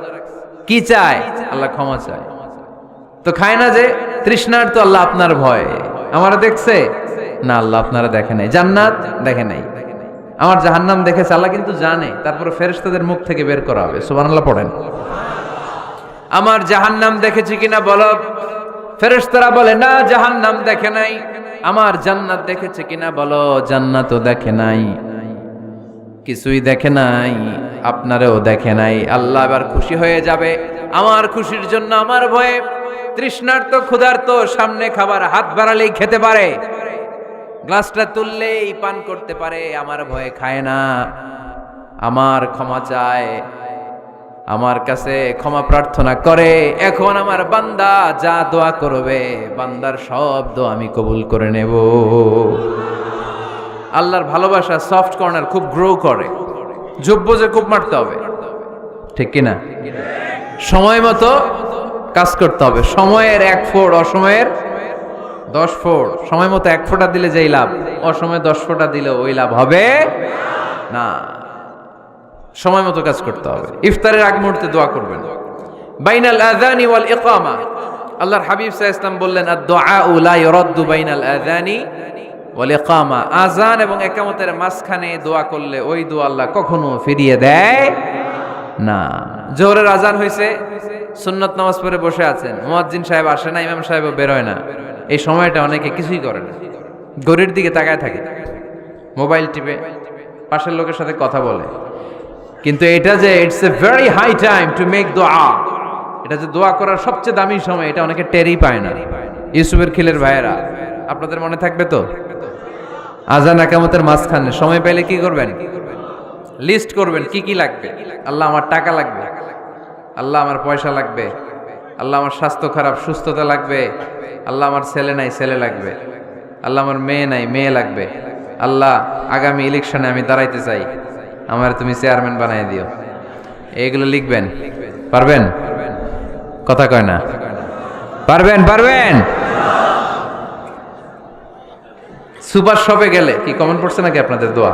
কি চায়? আল্লাহ ক্ষমা চায়। তো খায় না যে তৃষ্ণার, তো আল্লাহ আপনার ভয়। আমারা দেখছে না, আল্লাহ আপনারা দেখে নাই। জান্নাত দেখে নাই, আমার জাহান্নাম দেখেছে আল্লাহ কিন্তু জানে। তারপরে ফেরেশতাদের মুখ থেকে বের করা হবে। সুবহানাল্লাহ পড়েন। আমার জাহান্নাম দেখেছি কিনা বলো। ফেরেশতারা বলে, না জাহান্নাম দেখে নাই। আমার জান্নাত দেখেছে কিনা বলো। জান্নাতও দেখে নাই, কিছুই দেখে নাই, আপনারেও দেখে নাই। আল্লাহ এবার খুশি হয়ে যাবে। আমার খুশির জন্য আমার ভয়ে তৃষ্ণার্ত, ক্ষুধার্ত, সামনে খাবার হাত বাড়ালেই খেতে পারে, গ্লাসটা তুললেই পান করতে পারে, আমার ভয়ে খায় না। আমার ক্ষমা চায়, আমার কাছে ক্ষমা প্রার্থনা করে। এখন আমার বান্দা যা দোয়া করবে, বান্দার সব দোয়া আমি কবুল করে নেব। আল্লাহর ভালোবাসা সফট কর্নার খুব গ্রো করে, যোগ্য যে খুব মারতে হবে। ঠিক কিনা? সময় মতো কাজ করতে হবে। সময়ের 1 ফোঁট, অসময়ের 10 ফোঁট। সময় মতো 1 ফোঁটা দিলে যেই লাভ, অসময়ে 10 ফোঁটা দিলে ওই লাভ হবে না। সময় মতো কাজ করতে হবে। ইফতারের আগ মুহূর্তে দোয়া করবেন। বাইনাল আযানি ওয়াল ইকামা, আল্লাহর হাবিব সাল্লাল্লাহু আলাইহি ওয়াসাল্লাম বললেন, আদ-দুআউ লা ইউরাদ্দু বাইনাল আযানি ওয়াল ইকামা। আযান এবং ইকামতের মাঝখানে দোয়া করলে ওই দোয়া আল্লাহ কখনো ফিরিয়ে দেয় না। জোহরের আযান হইছে, সুন্নত নামাজ পড়ে বসে আছেন, মুয়াজ্জিন সাহেব আসে না, ইমাম সাহেবও বের হয় না। এই সময়টা অনেকে কিছুই করে না, ঘড়ির দিকে তাকায় থাকে, মোবাইল টিপে, পাশের লোকের সাথে কথা বলে। কিন্তু এটা যে it's a very high time to make দোয়া, এটা যে দোয়া করার সবচেয়ে দামি সময়, এটা অনেকে টেরই পায় না। ইউসুফের খিলের ভাইয়েরা, আপনাদের মনে থাকবে তো, আযান ইকামতের মাঝখানে সময় পেলে কি করবেন? লিস্ট করবেন কি কি লাগবে। আল্লাহ আমার টাকা লাগবে, আল্লাহ আমার পয়সা লাগবে, আল্লাহ আমার স্বাস্থ্য খারাপ, সুস্থতা লাগবে, আল্লাহ আমার ছেলে নাই, ছেলে লাগবে, আল্লাহ আমার মেয়ে নাই, মেয়ে লাগবে, আল্লাহ আগামী ইলেকশনে আমি দাঁড়াইতে চাই, আমার তুমি চেয়ারম্যান বানাই দিও। এইগুলো লিখবেন। পারবেন? কথা কয় না। পারবেন? পারবেন? সুপার শপে গেলে কি কমন পড়ছে নাকি আপনাদের দোয়া?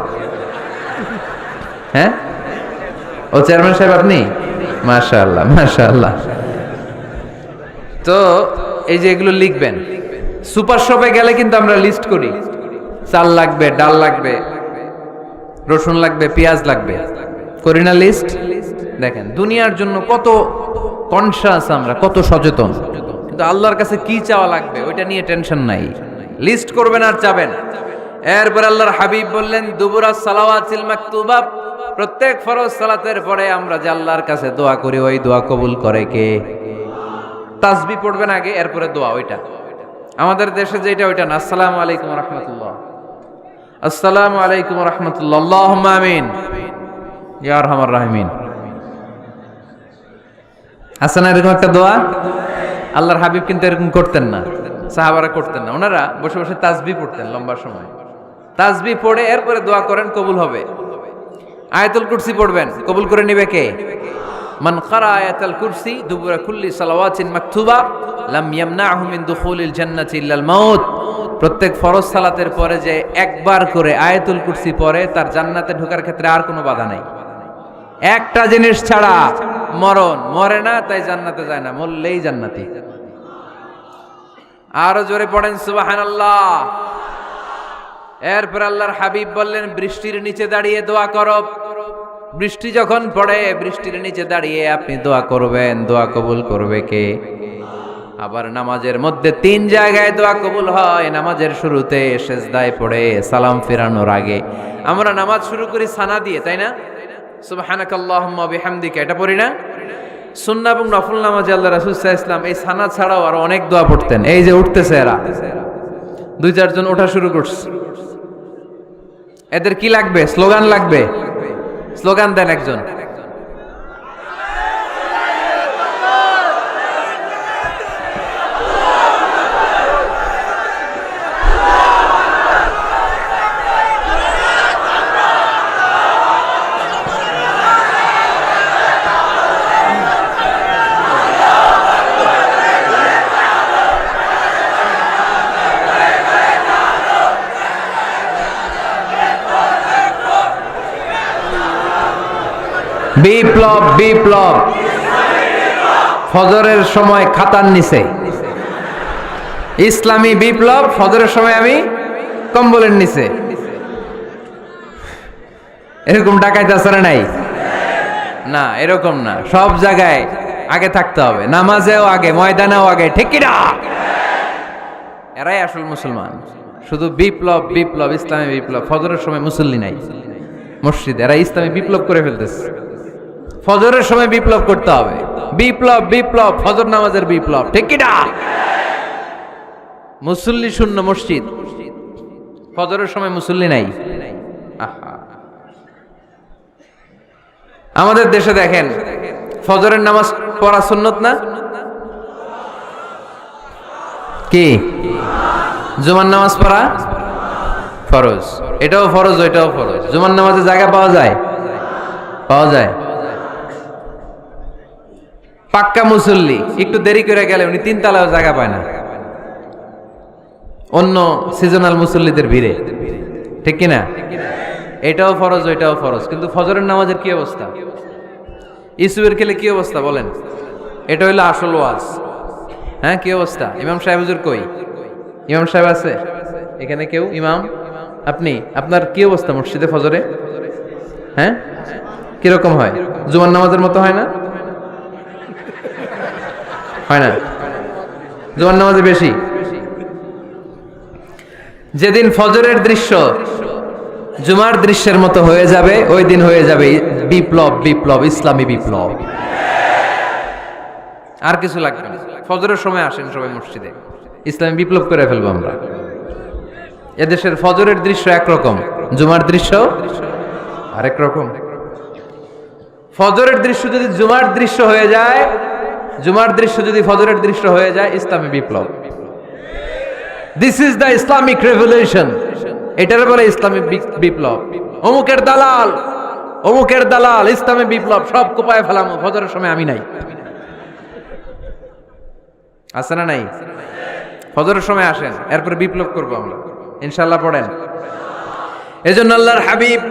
হ্যাঁ, ও চেয়ারম্যান সাহেব আপনি? মাশাআল্লাহ, মাশাআল্লাহ। তো এই যে এগুলো লিখবেন। সুপার শপে গেলে কিন্তু আমরা লিস্ট করি, চাল লাগবে, ডাল লাগবে, রসুন লাগবে, পেঁয়াজ লাগবে, করি না লিস্ট? দেখেন দুনিয়ার জন্য কত কনশাস আমরা, কত সচেতন, কিন্তু আল্লাহর কাছে কি চাওয়া লাগবে ওইটা নিয়ে টেনশন নাই। লিস্ট করবেন আর চাবেন। এরপর আল্লাহর হাবিব বললেন, দুবুরাস সালাওয়াতিল মাকতুবা, প্রত্যেক ফরজ সালাতের পরে আমরা যে আল্লাহর কাছে দোয়া করি, ওই দোয়া কবুল করে কে? তাসবিহ পড়বেন আগে, এরপরে দোয়া। ওইটা আমাদের দেশে যেটা, ওইটা না। আসসালামু আলাইকুম ওয়া রাহমাতুল্লাহ, আসসালামু আলাইকুম ওয়া রাহমাতুল্লাহ, আল্লাহুম্মা আমিন ইয়া আরহামার রাহিমিন। আছে না এরকম একটা দোয়া? আল্লাহর হাবিব কিন্তু এরকম করতেন না, সাহাবারা করতেন না। ওনারা বসে বসে তাসবিহ পড়তেন লম্বা সময়। তাসবিহ পড়ে এরপরে দোয়া করেন, কবুল হবে। আয়াতুল কুরসি পড়বেন, কবুল করে নেবে কে? মান ক্বারা আয়াতুল কুরসি দুবুরা কুল্লি সালাওয়াতিন মাকতুবা লাম ইয়ামনাহু মিন দুখুলিল জান্নাতি ইল্লাল মাউত। প্রত্যেক ফরজ সালাতের পরে যে একবার করে আয়াতুল কুরসি পড়ে, তার জান্নাতে ঢোকার ক্ষেত্রে আর কোনো বাধা নাই। একটা জিনিস ছাড়া, মরণ। মরে না তাই জান্নাতে যায় না, মরলেই জান্নাতি। আরো জোরে পড়েন সুবহানাল্লাহ। এরপর আল্লাহর হাবিব বললেন, বৃষ্টির নিচে দাঁড়িয়ে দোয়া করো। বৃষ্টি যখন পড়ে বৃষ্টির নিচে দাঁড়িয়ে আপনি দোয়া করবেন, দোয়া কবুল করবে কে? আবার নামাজের মধ্যে 3 জায়গায় দোয়া কবুল হয়। নামাজের শুরুতে সেজদায় পড়ে সালাম ফেরানোর আগে। আমরা নামাজ শুরু করি সানা দিয়ে, তাই না? সুবহানাকাল্লাহুম্মা বিহামদিকা, এটা পড়ি না? সুন্নাহ এবং নফল নামাজে আল্লাহ রাসূল সাল্লাল্লাহু আলাইহি ওয়াসাল্লাম এই সানা ছাড়াও আরো অনেক দোয়া পড়তেন। এই যে উঠতেছে এরা 2-4 জন ওঠা শুরু করছে, এদের কি লাগবে? স্লোগান লাগবে। স্লোগান দেন একজন। বিপ্লব, বিপ্লব। ফজরের সময় খাতার নিচে ইসলামী বিপ্লব। ফজরের সময় আমি কম্বলের নিচে। এরকম ডাকাইতে আসরে নাই না, এরকম না। সব জায়গায় আগে থাকতে হবে, নামাজেও আগে, ময়দানেও আগে, ঠিক কি না? এরাই আসল মুসলমান। শুধু বিপ্লব, বিপ্লব, ইসলামী বিপ্লব। ফজরের সময় মুসল্লি নাই মসজিদ, এরা ইসলামী বিপ্লব করে ফেলতেছে। ফজরের সময় বিপ্লব করতে হবে। বিপ্লব, বিপ্লব, ফজর নামাজের বিপ্লব, ঠিক কি না? মুসল্লি শূন্য মসজিদ, ফজরের সময় মুসল্লি নাই। আহা, আমাদের দেশে দেখেন ফজরের নামাজ পড়া সুন্নত না? কি? জুমার নামাজ পড়া ফরজ। এটাও ফরজ, ওইটাও ফরজ। জুমার নামাজে জায়গা পাওয়া যায়? পাওয়া যায়। পাক্কা মুসল্লি একটু দেরি করে গেলে উনি 3 তলায়ও জায়গা পায় না, অন্য সিজনাল মুসল্লিদের ভিড়ে, ঠিক কিনা? এটাও ফরজ, ওইটাও ফরজ। কিন্তু ফজরের নামাজের কি অবস্থা? ইসুবের খেলে কি অবস্থা বলেন? এটা হইলো আসল ওয়াজ। হ্যাঁ, কি অবস্থা? ইমাম সাহেব হুজুর কই? ইমাম সাহেব আছে এখানে? কেউ? ইমাম আপনি, আপনার কি অবস্থা মসজিদে ফজরে? হ্যাঁ, কিরকম হয়? জুমার নামাজের মতো হয় না? হয় না? জুমার নামাজে বেশি। যেদিন ফজরের দৃশ্য জুমার দৃশ্যের মতো হয়ে যাবে, ওই দিন হয়ে যাবে বিপ্লব, বিপ্লব, ইসলামী বিপ্লব। আর কিছু লাগবে না। ফজরের সময় আসেন সবাই মসজিদে, ইসলামী বিপ্লব করে ফেলবো আমরা। এদেশের ফজরের দৃশ্য একরকম, জুমার দৃশ্য আরেক রকম। ফজরের দৃশ্য যদি জুমার দৃশ্য হয়ে যায়, জুমার দৃশ্য যদি ফজরের দৃশ্য হয়ে যায়, ইসলামী বিপ্লব। This is the Islamic revolution. এটার বলে ইসলামী বিপ্লব। অমুকের দালাল, অমুকের দালাল, ইসলামী বিপ্লব সব কোপায় ফেলাম। ফজরের সময় আমি নাই, আছে না নাই? ফজরের সময় আসেন, এরপর বিপ্লব করবো আমরা ইনশাআল্লাহ। পড়েন। এজন্য আল্লাহর হাবিব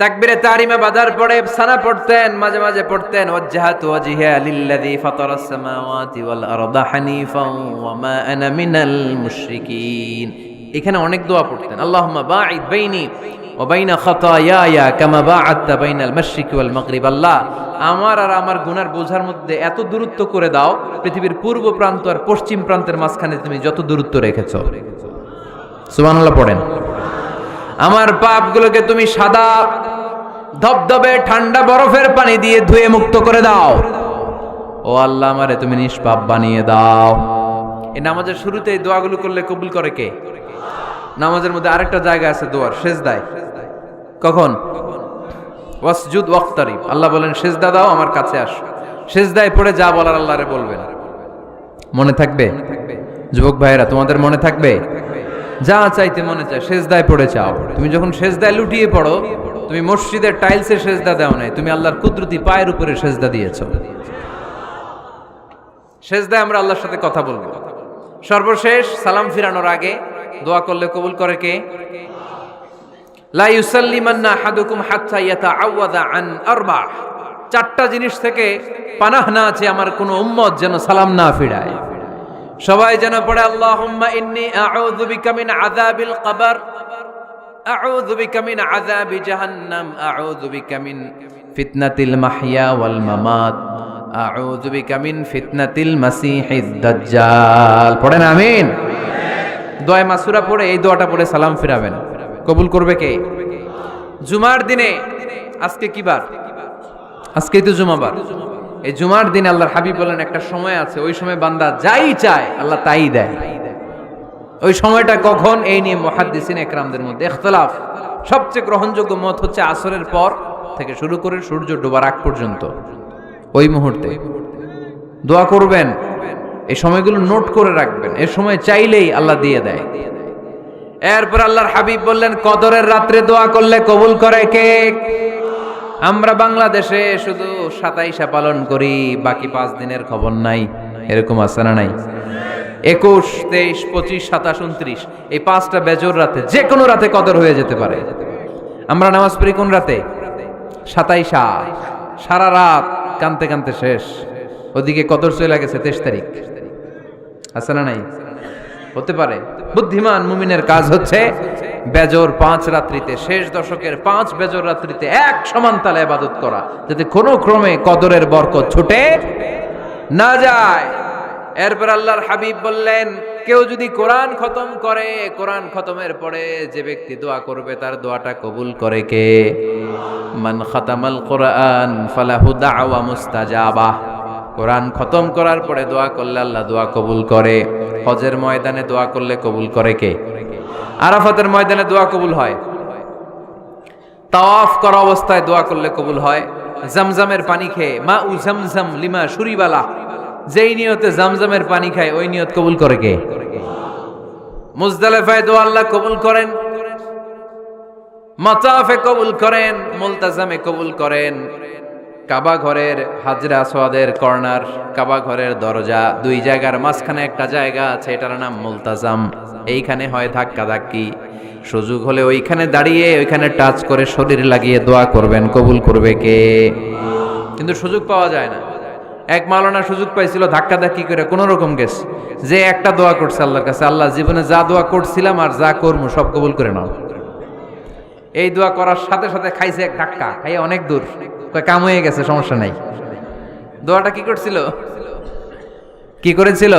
তাকবীরে তাহরিমা বাঁধার পরে সানা পড়তেন, মাঝে মাঝে পড়তেন ওয়াজহাতু ওয়াজহিয়া লিল্লাযী ফাতারাস সামাওয়াতি ওয়াল আরদা হানিফান ওয়া মা আনা মিনাল মুশরিকিন। এখানে অনেক দোয়া পড়তেন। আল্লাহুম্মা বাঈদ বাইনি ওয়া বাইনা খাতায়ায়া কামা বাআদতা বাইনাল মাশরিকি ওয়াল মাগরিব। আল্লাহ, আমার আর আমার গুনার বোঝার মধ্যে এত দূরত্ব করে দাও, পৃথিবীর পূর্ব প্রান্ত আর পশ্চিম প্রান্তের মাঝখানে তুমি যত দূরত্ব রেখেছো। সুবহানাল্লাহ পড়েন। আমার পাপগুলোকে তুমি সাদা ধবধবে ঠান্ডা বরফের পানি দিয়ে ধুয়ে মুক্ত করে দাও। ও আল্লাহ, আমারে তুমি নিষ্পাপ বানিয়ে দাও। এই নামাজের শুরুতে এই দোয়াগুলো করলে কবুল করে কে? নামাজের মধ্যে আরেকটা জায়গা আছে দোয়ার, সেজদায়। কখন? ওয়াসজুদ ওয়াক্তারিব। আল্লাহ বলেন সেজদা দাও, আমার কাছে আসো। সেজদায় পড়ে যা বলার আল্লাহরে বলবেন। মনে থাকবে? যুবক ভাইয়েরা, তোমাদের মনে থাকবে? যা চাইতে মনে চায় সেজদায় পড়ে চাও। তুমি যখন সেজদায় লুটিয়ে পড়ো, তুমি মসজিদের টাইলসে সেজদা দাও নাই, তুমি আল্লাহর কুদরতি পায়ের উপরে সেজদা দিয়েছো। সেজদায় আমরা আল্লাহর সাথে কথা বলবো। সর্বশেষ সালাম ফিরানোর আগে দোয়া করলে কবুল করে কে? লা ইউসাল্লিমান্না আহাদুকুম হাত্তা ইয়াতাআওয়াযা আন আরবা। 4টা জিনিস থেকে পানাহ না আছে আমার কোন উম্মত যেন সালাম না ফিরায়। সবাই যেন পড়ে আল্লাহুম্মা ইন্নী আউযু বিকা মিন আযাবিল কবর, আউযু বিকা মিন আযাবি জাহান্নাম, আউযু বিকা মিন ফিতনাতিল মাহইয়া ওয়াল মামাত, আউযু বিকা মিন ফিতনাতিল মাসিহিদ দাজ্জাল। পড়েন আমিন। দোয়া মাসুরা পড়ে এই দোয়াটা পড়ে সালাম ফিরাবেন। কবুল করবে কে? জুমার দিনে, আজকে কি বার? আজকেই তো জুমাবার। এই জুমার দিনে আল্লাহর হাবিব বলেন একটা সময় আছে, ওই সময় বান্দা যাই চায় আল্লাহ তাই দেয়। ওই সময়টা কখন? এই নিয়ে মুহাদ্দিসিন একরামদের মধ্যে ইখতিলাফ। সবচেয়ে গ্রহণযোগ্য মত হচ্ছে আসরের পর থেকে শুরু করে সূর্য ডোবার আগ পর্যন্ত, ওই মুহূর্তে দোয়া করবেন। এই সময়গুলো নোট করে রাখবেন, এর সময় চাইলেই আল্লাহ দিয়ে দেয়। এরপর আল্লাহর হাবিব বললেন কদরের রাত্রে দোয়া করলে কবুল করে কে? আমরা বাংলাদেশে শুধু 27 পালন করি, বাকি 5 দিনের খবর নাই। এরকম আছে না নাই? 21, 23, 25, 27, 29 এই 5টা বেজোর রাতে, যে কোনো রাতে কদর হয়ে যেতে পারে। আমরা নামাজ পড়ি কোন রাতে? 27। সারা রাত কানতে কানতে শেষ, ওদিকে কদর চলে গেছে 23 তারিখ। আছে না নাই? হতে পারে। বুদ্ধিমান মুমিনের কাজ হচ্ছে বেজর 5 রাত্রিতে, শেষ দশকের 5 বেজর রাত্রিতে এক সমান তালে ইবাদত করা, যাতে কোনো ক্রমে কদরের বরকত ছুটে না যায়। এরপর আল্লাহর হাবিব বললেন কেউ যদি কোরআন খতম করে, কোরআন খতমের পরে যে ব্যক্তি দোয়া করবে তার দোয়াটা কবুল করে কে? মান খাতামাল কোরআন ফালাহু দাওয়া মুস্তাজাবা। কোরআন খতম করার পরে দোয়া করলে আল্লাহ দোয়া কবুল করে। হজের ময়দানে দোয়া করলে কবুল করে কে? আরাফাতের ময়দানে দোয়া কবুল হয়। তাওয়াফ করা অবস্থায় দোয়া করলে কবুল হয়। জামজামের পানি খেয়ে, মা উ জামজাম লিমা শুরিবালা, যেই নিয়তে জামজামের পানি খায় ওই নিয়ত কবুল করে কে? মুজদালিফায় দোয়া আল্লাহ কবুল করেন, মাতাফে কবুল করেন, মুলতাজামে কবুল করেন। কাবা ঘরের হাজরা আসওয়াদের কর্নার, কাবা ঘরের দরজা, 2 জায়গার মাঝখানে একটা জায়গা আছে, এটার নাম মুলতাজাম। এইখানে হয় ধাক্কা ধাক্কি, সুযোগ হলে ওইখানে দাঁড়িয়ে ওইখানে টাচ করে শরীর লাগিয়ে দোয়া করবেন, কবুল করবে কে? কিন্তু সুযোগ পাওয়া যায় না। এক মাওলানা সুযোগ পাইছিল ধাক্কা ধাক্কি করে কোন রকম গেছে, যে একটা দোয়া করছে আল্লাহর কাছে, আল্লাহ জীবনে যা দোয়া করছিলাম আর যা করবো সব কবুল করে নাও। এই দোয়া করার সাথে সাথে খাইছে এক ধাক্কা, খাইয়ে অনেক দূর, কাম হয়ে গেছে, সমস্যা নাই। দোয়াটা কি করছিল? কি করেছিল?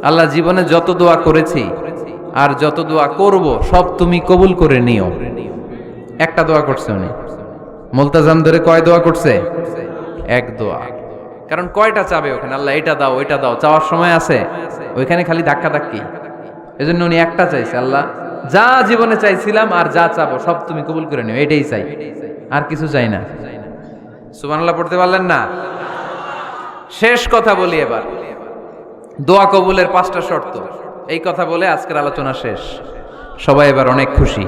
আল্লাহ জীবনে যত দোয়া করেছি আর যত দোয়া করব সব তুমি কবুল করে নিও। একটা দোয়া করছে উনি। মুলতাজাম ধরে কয় দোয়া করছে? এক দোয়া। কারণ কয়টা চাবে ওখানে? আল্লাহ এটা দাও ওইটা দাও, চাওয়ার সময় আছে? ওইখানে খালি ধাক্কা ধাক্কি। এজন্য উনি একটা চাইছে, আল্লাহ যা জীবনে চাইছিলাম আর যা চাবো সব তুমি কবুল করে নিও, এটাই চাই, আর কিছু চাই না। সুবহানাল্লাহ পড়তে পারলেন না? শেষ কথা বলি এবার, দোয়া কবুলের 5টা শর্ত। এই কথা বলে আজকের আলোচনা শেষ। সবাই এবার অনেক খুশি।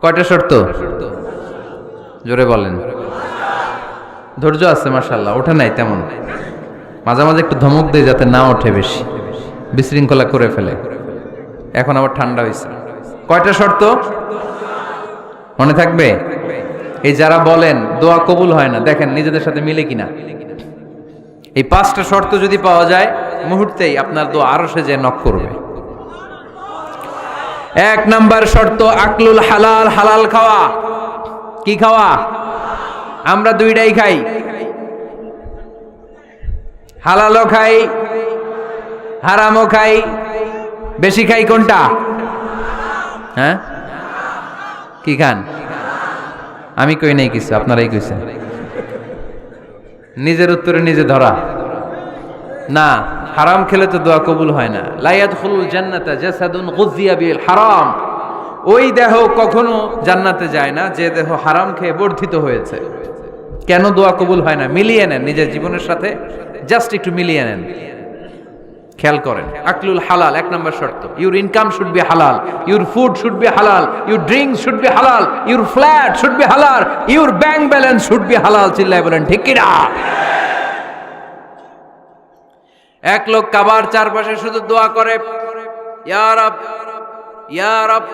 কয়টা শর্ত? জোরে বলেন। ধৈর্য আছে মাশাআল্লাহ, ওঠে নাই তেমন, মাঝে মাঝে একটু ধমক দেয় যাতে না ওঠে, বেশি বিশৃঙ্খলা করে ফেলে। এখন আবার ঠান্ডা হয়েছে। কয়টা শর্ত মনে থাকবে? এই যারা বলেন দোয়া কবুল হয় না, দেখেন নিজেদের সাথে মিলে কিনা। এই 5টা শর্ত যদি পাওয়া যায়, মুহূর্তেই আপনার দোয়া আরশে যে নক করবে। 1 নাম্বার শর্ত আকলুল হালাল, হালাল খাওয়া। কি খাওয়া? আমরা 2টাই খাই, হালালও খাই হারামও খাই। বেশি খাই কোনটা? হ্যাঁ, কি খান? আমি কই নাই কিছু, আপনারাই কইছেন। নিজের উত্তরে নিজে ধরা না। হারাম খেলে তো দোয়া কবুল হয় না। লা ইয়াদখুলুল জান্নাতা জাসাদুন গুযিয়া বিল হারাম। ওই দেহ কখনো জান্নাতে যায় না যে দেহ হারাম খেয়ে বর্ধিত হয়েছে। কেন দোয়া কবুল হয় না? মিলিয়ে নেন নিজের জীবনের সাথে, জাস্ট একটু মিলিয়ে নেন, খেয়াল করেন। আকলুল হালাল 1 নম্বর শর্ত। ইউর ইনকাম শুড বি হালাল, ইউর ফুড শুড বি হালাল, ইউর ড্রিঙ্কস শুড বি হালাল, ইউর ফ্ল্যাট শুড বি হালাল, your bank balance should be হালাল। চিল্লায় বলেন ঠিক কিনা? এক লোক কাবার চারপাশে শুধু দোয়া করে, ইয়া রব, ইয়া রব,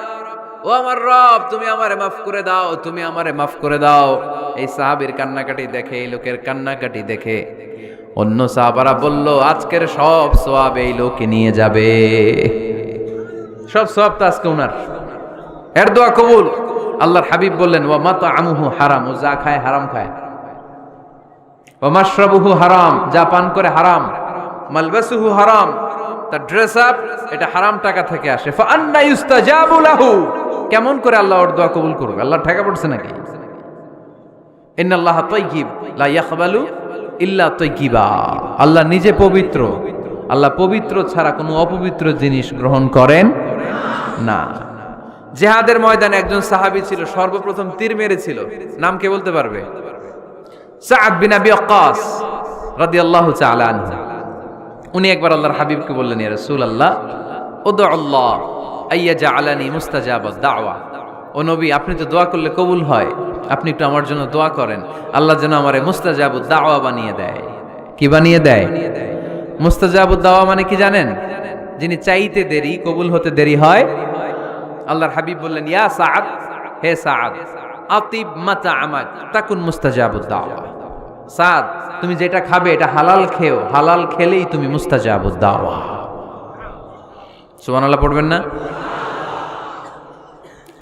ও আমার রব, তুমি আমারে মাফ করে দাও, তুমি আমারে মাফ করে দাও। এই সাহাবীর কান্নাকাটি দেখে, এই লোকের কান্নাকাটি দেখে অন্য সাহাবারা বলল, আজকের সব সওয়াব এই লোকে নিয়ে যাবে, সব সওয়াব তো আজকে উনার, এর দোয়া কবুল। আল্লাহর হাবিব বললেন, ওয়া মাতআমুহু হারাম, ও যা খায় হারাম খায়, ওয়া মাশরাবুহু হারাম, যা পান করে হারাম, মালবাসুহু হারাম, তার ড্রেস আপ এটা হারাম টাকা থেকে আসে। ফাআন্না ইউস্তাজাবু লাহু, কেমন করে আল্লাহ ওর দোয়া কবুল করবে? আল্লাহ ঠেকা পড়ছে নাকি? ইন্নাল্লাহা তাইয়্যিব লা ইয়াকবালু ইল্লা তাইয়্যিবা, আল্লাহ নিজে পবিত্র, আল্লাহ পবিত্র ছাড়া কোনো অপবিত্র জিনিস গ্রহণ করেন না। জিহাদের ময়দানে একজন সাহাবী ছিল, সর্বপ্রথম তীর মেরেছিল, নাম কে বলতে পারবে? সাআদ বিন আবি ওয়াক্কাস রাদিয়াল্লাহু তাআলা আনহু। উনি একবার আল্লাহর হাবিবকে বললেন, ইয়া রাসূলুল্লাহ উদউ আল্লাহ আইয়াজআলানি মুস্তাজাবাদ দাওয়া, ও নবী আপনি তো দোয়া করলে কবুল হয়, আপনি একটু আমার জন্য দোয়া করেন, আল্লাহ যেন আমারে মুস্তাজাবুদ দাওয়া বানিয়ে দেয়। কি বানিয়ে দেয়? মুস্তাজাবুদ দাওয়া মানে কি জানেন? যিনি চাইতে দেরি কবুল হতে দেরি হয়। আল্লাহর হাবিব বললেন, ইয়া সাআদ, হে সাআদ, আতিব মাতআমাক তাকুন মুস্তাজাবুদ দাওয়া। সাদ, তুমি যেটা খাবে এটা হালাল খেও, হালাল খেলেই তুমি মুস্তাজাবুদ দাওয়া। সুবহানাল্লাহ পড়বেন না?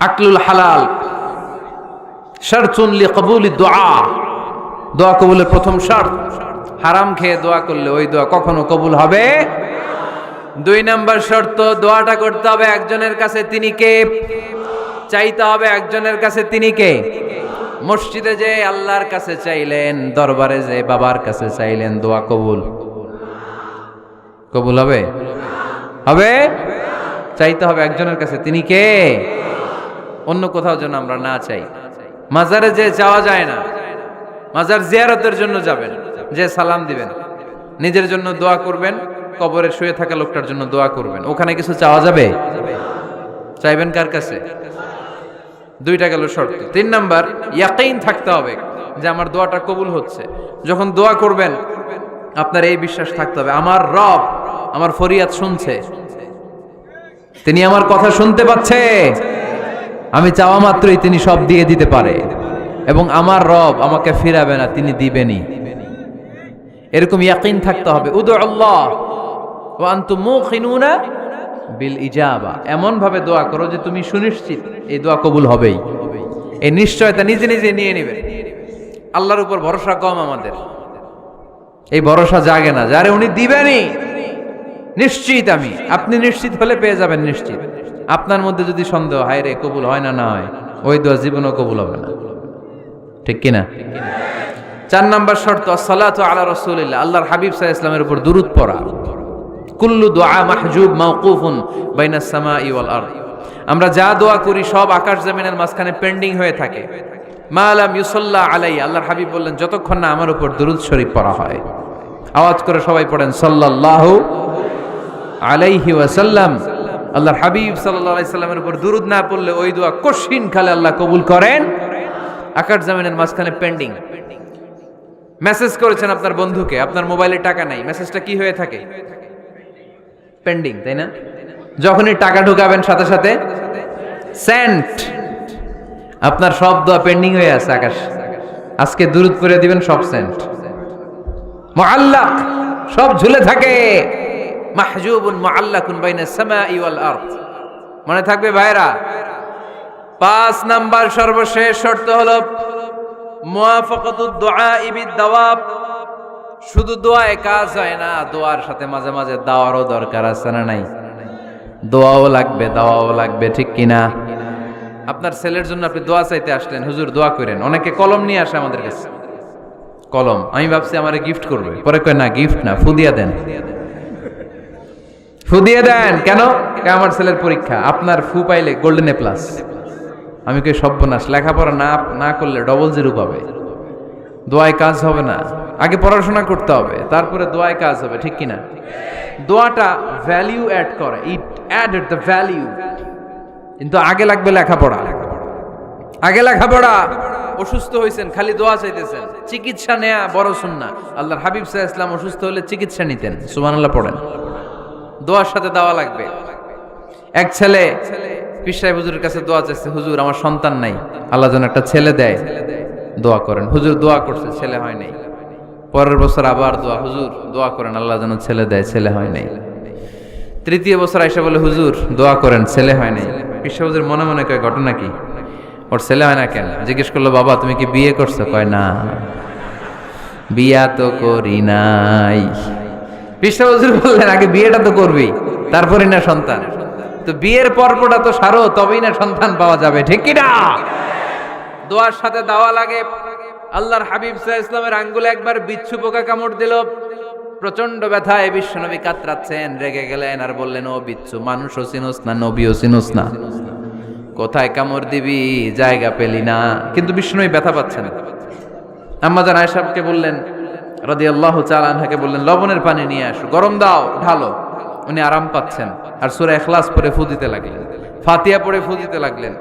আকলুল হালাল শারতুন লিকবুলিদ দুআ, দোয়া কবুলের প্রথম শর্ত। হারাম খেয়ে দোয়া করলে ওই দোয়া কখনো কবুল হবে। 2 নাম্বার শর্ত, দোয়াটা করতে হবে একজনের কাছে, তিনি কে? চাইতে হবে একজনের কাছে, তিনি কে? মসজিদে যে আল্লাহর কাছে চাইলেন, দরবারে যে বাবার কাছে চাইলেন, দোয়া কবুল কবুল হবে? হবে? চাইতে হবে একজনের কাছে, তিনি কে? অন্য কোথাও যেন আমরা না চাই। মাজারে যে যাওয়া যায় না, মাজার জিয়ারতের জন্য যাবেন, যে সালাম দিবেন, নিজের জন্য দোয়া করবেন, কবরে শুয়ে থাকা লোকটার জন্য দোয়া করবেন, ওখানে কিছু চাওয়া যাবে? চাইবেন কার কাছে? 2টা গেল শর্ত। 3 নাম্বার, ইয়াকিন থাকতে হবে যে আমার দোয়াটা কবুল হচ্ছে। যখন দোয়া করবেন আপনার এই বিশ্বাস থাকতে হবে, আমার রব আমার ফরিয়াদ শুনছে, তিনি আমার কথা শুনতে পাচ্ছে, আমি চাওয়া মাত্রই তিনি সব দিয়ে দিতে পারে, এবং আমার রব আমাকে ফিরাবে না, তিনি দিবেনই। এরকম ইয়াকিন থাকতে হবে। উদু আল্লাহ ওয়া আনতুম মুখিনুনা বিল ইজাবা, এমন ভাবে দোয়া করো যে তুমি সুনিশ্চিত এই দোয়া কবুল হবেই। এই নিশ্চয়তা নিজে নিজে নিয়ে নেবেন। আল্লাহর উপর ভরসা কম আমাদের, এই ভরসা জাগে না, যারে উনি দিবেনই নিশ্চিত আমি। আপনি নিশ্চিত হলে পেয়ে যাবেন নিশ্চিত। আপনার মধ্যে যদি সন্দেহ, হায় রে কবুল হয় না, না হয়, ওই দোয়া জীবনও কবুল হবে না। ঠিক কিনা? 4 নাম্বার শর্ত, আসসালাতু আলা রাসূলিল্লাহ, আল্লাহর হাবিব সাল্লাল্লাহু আলাইহি ওয়াসাল্লামের উপর দুরূদ পড়া। কুল্লু দুআ মাহজুব মাওকুফুন বাইনাস সামাই ওয়াল আরদ, আমরা যা দোয়া করি সব আকাশ জমিনের মাঝখানে পেন্ডিং হয়ে থাকে। মা লাম ইউসাল্লা আলাইহি, আল্লাহর হাবিব বললেন যতক্ষণ না আমার উপর দুরূদ শরীফ পড়া হয়। আওয়াজ করে সবাই পড়েন সাল্লাল্লাহু আলাইহি ওয়াসাল্লাম। আল্লাহর হাবিব সাল্লাল্লাহু আলাইহি সাল্লামের উপর দুরূদ না পড়লে ওই দোয়া কঠিন কালে আল্লাহ কবুল করেন। আকাশ জমিনের মাঝখানে পেন্ডিং। মেসেজ করেছেন আপনার বন্ধুকে, আপনার মোবাইলে টাকা নাই, মেসেজটা কি হয়ে থাকে? পেন্ডিং, তাই না? যখনই টাকা ঢুকাবেন সাথে সাথে সেন্ট, আপনার সব দোয়া পেন্ডিং হয়ে আছে আকাশ। আজকে দুরূদ করে দিবেন, সব সেন্ট মুআল্লাক, সব ঝুলে থাকে। মাহজুবুন মুআল্লাকুন বাইনাস সামাই ওয়াল আরদ, মনে থাকবে ভাইরা। 5 নাম্বার সর্বশেষ শর্ত হলো মুওয়াফাকাতুদ দুআ বিদ দাওয়াব। শুধু দোয়ায় কাজ হয় না, দোয়ার সাথে মাঝে মাঝে দাওয়ারও দরকার আছে না নাই? দোয়াও লাগবে, দাওয়াও লাগবে, ঠিক কিনা? আপনার ছেলের জন্য আপনি দোয়া চাইতে আসলেন, হুজুর দোয়া করেন। অনেকে কলম নিয়ে আসে আমাদের কাছে, কলম। আমি ভাবছি আমারে গিফট করবে, পরে কয় না গিফট না, ফু দিয়া দেন। ফু দিয়ে দেন কেন? আমার ছেলের পরীক্ষা, আপনার ফু পাইলে গোল্ডেন A+। আমি কই সর্বনাশ, লেখাপড়া না করলে ডবল 0 পাবে, দোয়ায় কাজ হবে না। আগে পড়াশোনা করতে হবে, তারপরে দোয়ায় কাজ হবে, ঠিক কিনা? দোয়াটা ভ্যালিউ অ্যাড করে, ইট অ্যাডেড দ্য ভ্যালিউ। কিন্তু আগে লাগবে লেখাপড়া, আগে লেখাপড়া। অসুস্থ হয়েছেন, খালি দোয়া চাইতেছেন, চিকিৎসা নেয়া বড় সুন্নাহ। আল্লাহর হাবিব সাল্লাল্লাহু আলাইহি ওয়াসাল্লাম অসুস্থ হলে চিকিৎসা নিতেন। সুবহানাল্লাহ পড়েন। দোয়ার সাথে দাওয়া লাগবে। এক ছেলে পীর সাহেব হুজুরের কাছে দোয়া চাইছে, হুজুর আমার সন্তান নাই, আল্লাহ যেন একটা ছেলে দেয়, দোয়া করেন। হুজুর দোয়া করছে, ছেলে হয় নাই। পরের বছর আবার দোয়া, হুজুর দোয়া করেন আল্লাহ যেন ছেলে দেয়, ছেলে হয় নাই। তৃতীয় বছর আইসা বলে হুজুর দোয়া করেন, ছেলে হয় নাই। পিসা হুজুর মনে মনে কয় ঘটনা কি, ওর ছেলে হয় না কেন? জিজ্ঞেস করলো বাবা তুমি কি বিয়ে করছো? কয় না, বিয়া তো করি নাই। পিসা হুজুর বললেন আগে বিয়েটা তো করবি, তারপরে না সন্তান। তো বিয়ের পর্বটা তো সারো, তবেই না সন্তান পাওয়া যাবে, ঠিক কি না? দোয়ার সাথে দাওয়া লাগে। আল্লাহর হাবিব সাল্লাল্লাহু আলাইহি ওয়াসাল্লামের আঙ্গুলে একবার বিচ্ছু পোকা কামড় দিল, প্রচন্ড ব্যথায় বিশ্বনবী কাতরাচ্ছেন, রেগে গেলেন আর বললেন ও বিচ্ছু, মানুষও চিনোস না, নবীও চিনোস না, কোথায় কামড় দিবি জায়গা পেলি না। কিন্তু বিশ্বনবী ব্যথা পাচ্ছেন। আম্মা জান আয়েশাকে বললেন রাদিয়াল্লাহু তাআলা আনহাকে বললেন লবণের পানি নিয়ে আসো, গরম দাও, ঢালো। উনি আরাম পাচ্ছেন আর সূরা ইখলাস পড়ে ফু দিতে লাগলেন, ফাতিহা পড়ে ফু দিতে লাগলেন।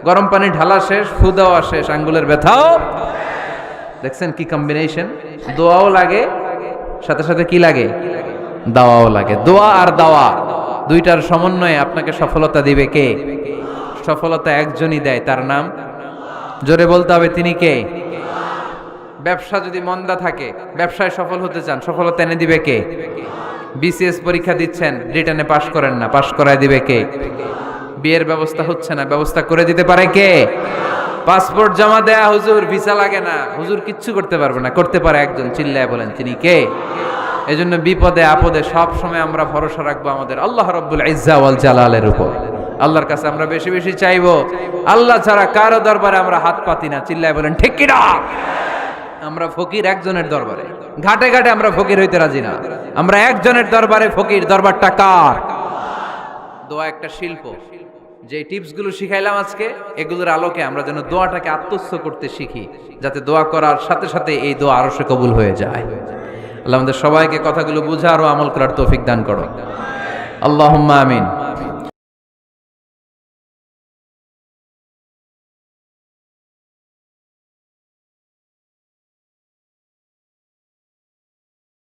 গরম পানি ঢালা শেষ, ফু দেওয়া শেষ, আঙ্গুলের ব্যথাও। দেখছেন কি কম্বিনেশন, দোয়াও লাগে সাথে সাথে কি লাগে, দাওয়াও লাগে। দোয়া আর দাওয়া দুইটার সমন্বয়ে আপনাকে সফলতা দিবে কে? সফলতা একজনই দেয়, তার নাম জোরে বলতে হবে, তিনি কে? ব্যবসা যদি মন্দা থাকে, ব্যবসায় সফল হতে চান, সফলতা এনে দিবে কে? বিসিএস পরীক্ষা দিচ্ছেন, রিটেনে পাশ করেন না, পাশ করায় দিবে কে? বিয়ের ব্যবস্থা হচ্ছে না, ব্যবস্থা করে দিতে পারে কে? পাসপোর্ট জমা দেয়া হুজুর, ভিসা লাগে না, হুজুর কিচ্ছু করতে পারবে না, করতে পারে একজন, চিল্লায় বলেন তিনি কে? এজন্য বিপদে আপদে সব সময় আমরা ভরসা রাখবো আমাদের আল্লাহ রাব্বুল ইজ্জা ওয়াল জালালের উপর। আল্লাহর কাছে আমরা বেশি বেশি চাইবো। আল্লাহ ছাড়া কারো দরবারে আমরা হাত পাতি না, চিল্লায় বলেন ঠিক কি না? আমরা ফকির একজনের দরবারে, ঘাটে ঘাটে আমরা ফকির হইতে রাজি না, আমরা একজনের দরবারে ফকির। দরবারটা কার? দোয়া একটা শিল্প। যে টিপসগুলো শিখাইলাম আজকে, এগুলোর আলোকে আমরা যেন দোয়াটাকে আত্মস্থ করতে শিখি, যাতে দোয়া করার সাথে সাথে এই দোয়া আরো সে কবুল হয়ে যায়। আল্লাহ আমাদের সবাইকে কথাগুলো বুঝার ও আমল করার তৌফিক দান করো, আল্লাহুম্মা আমিন।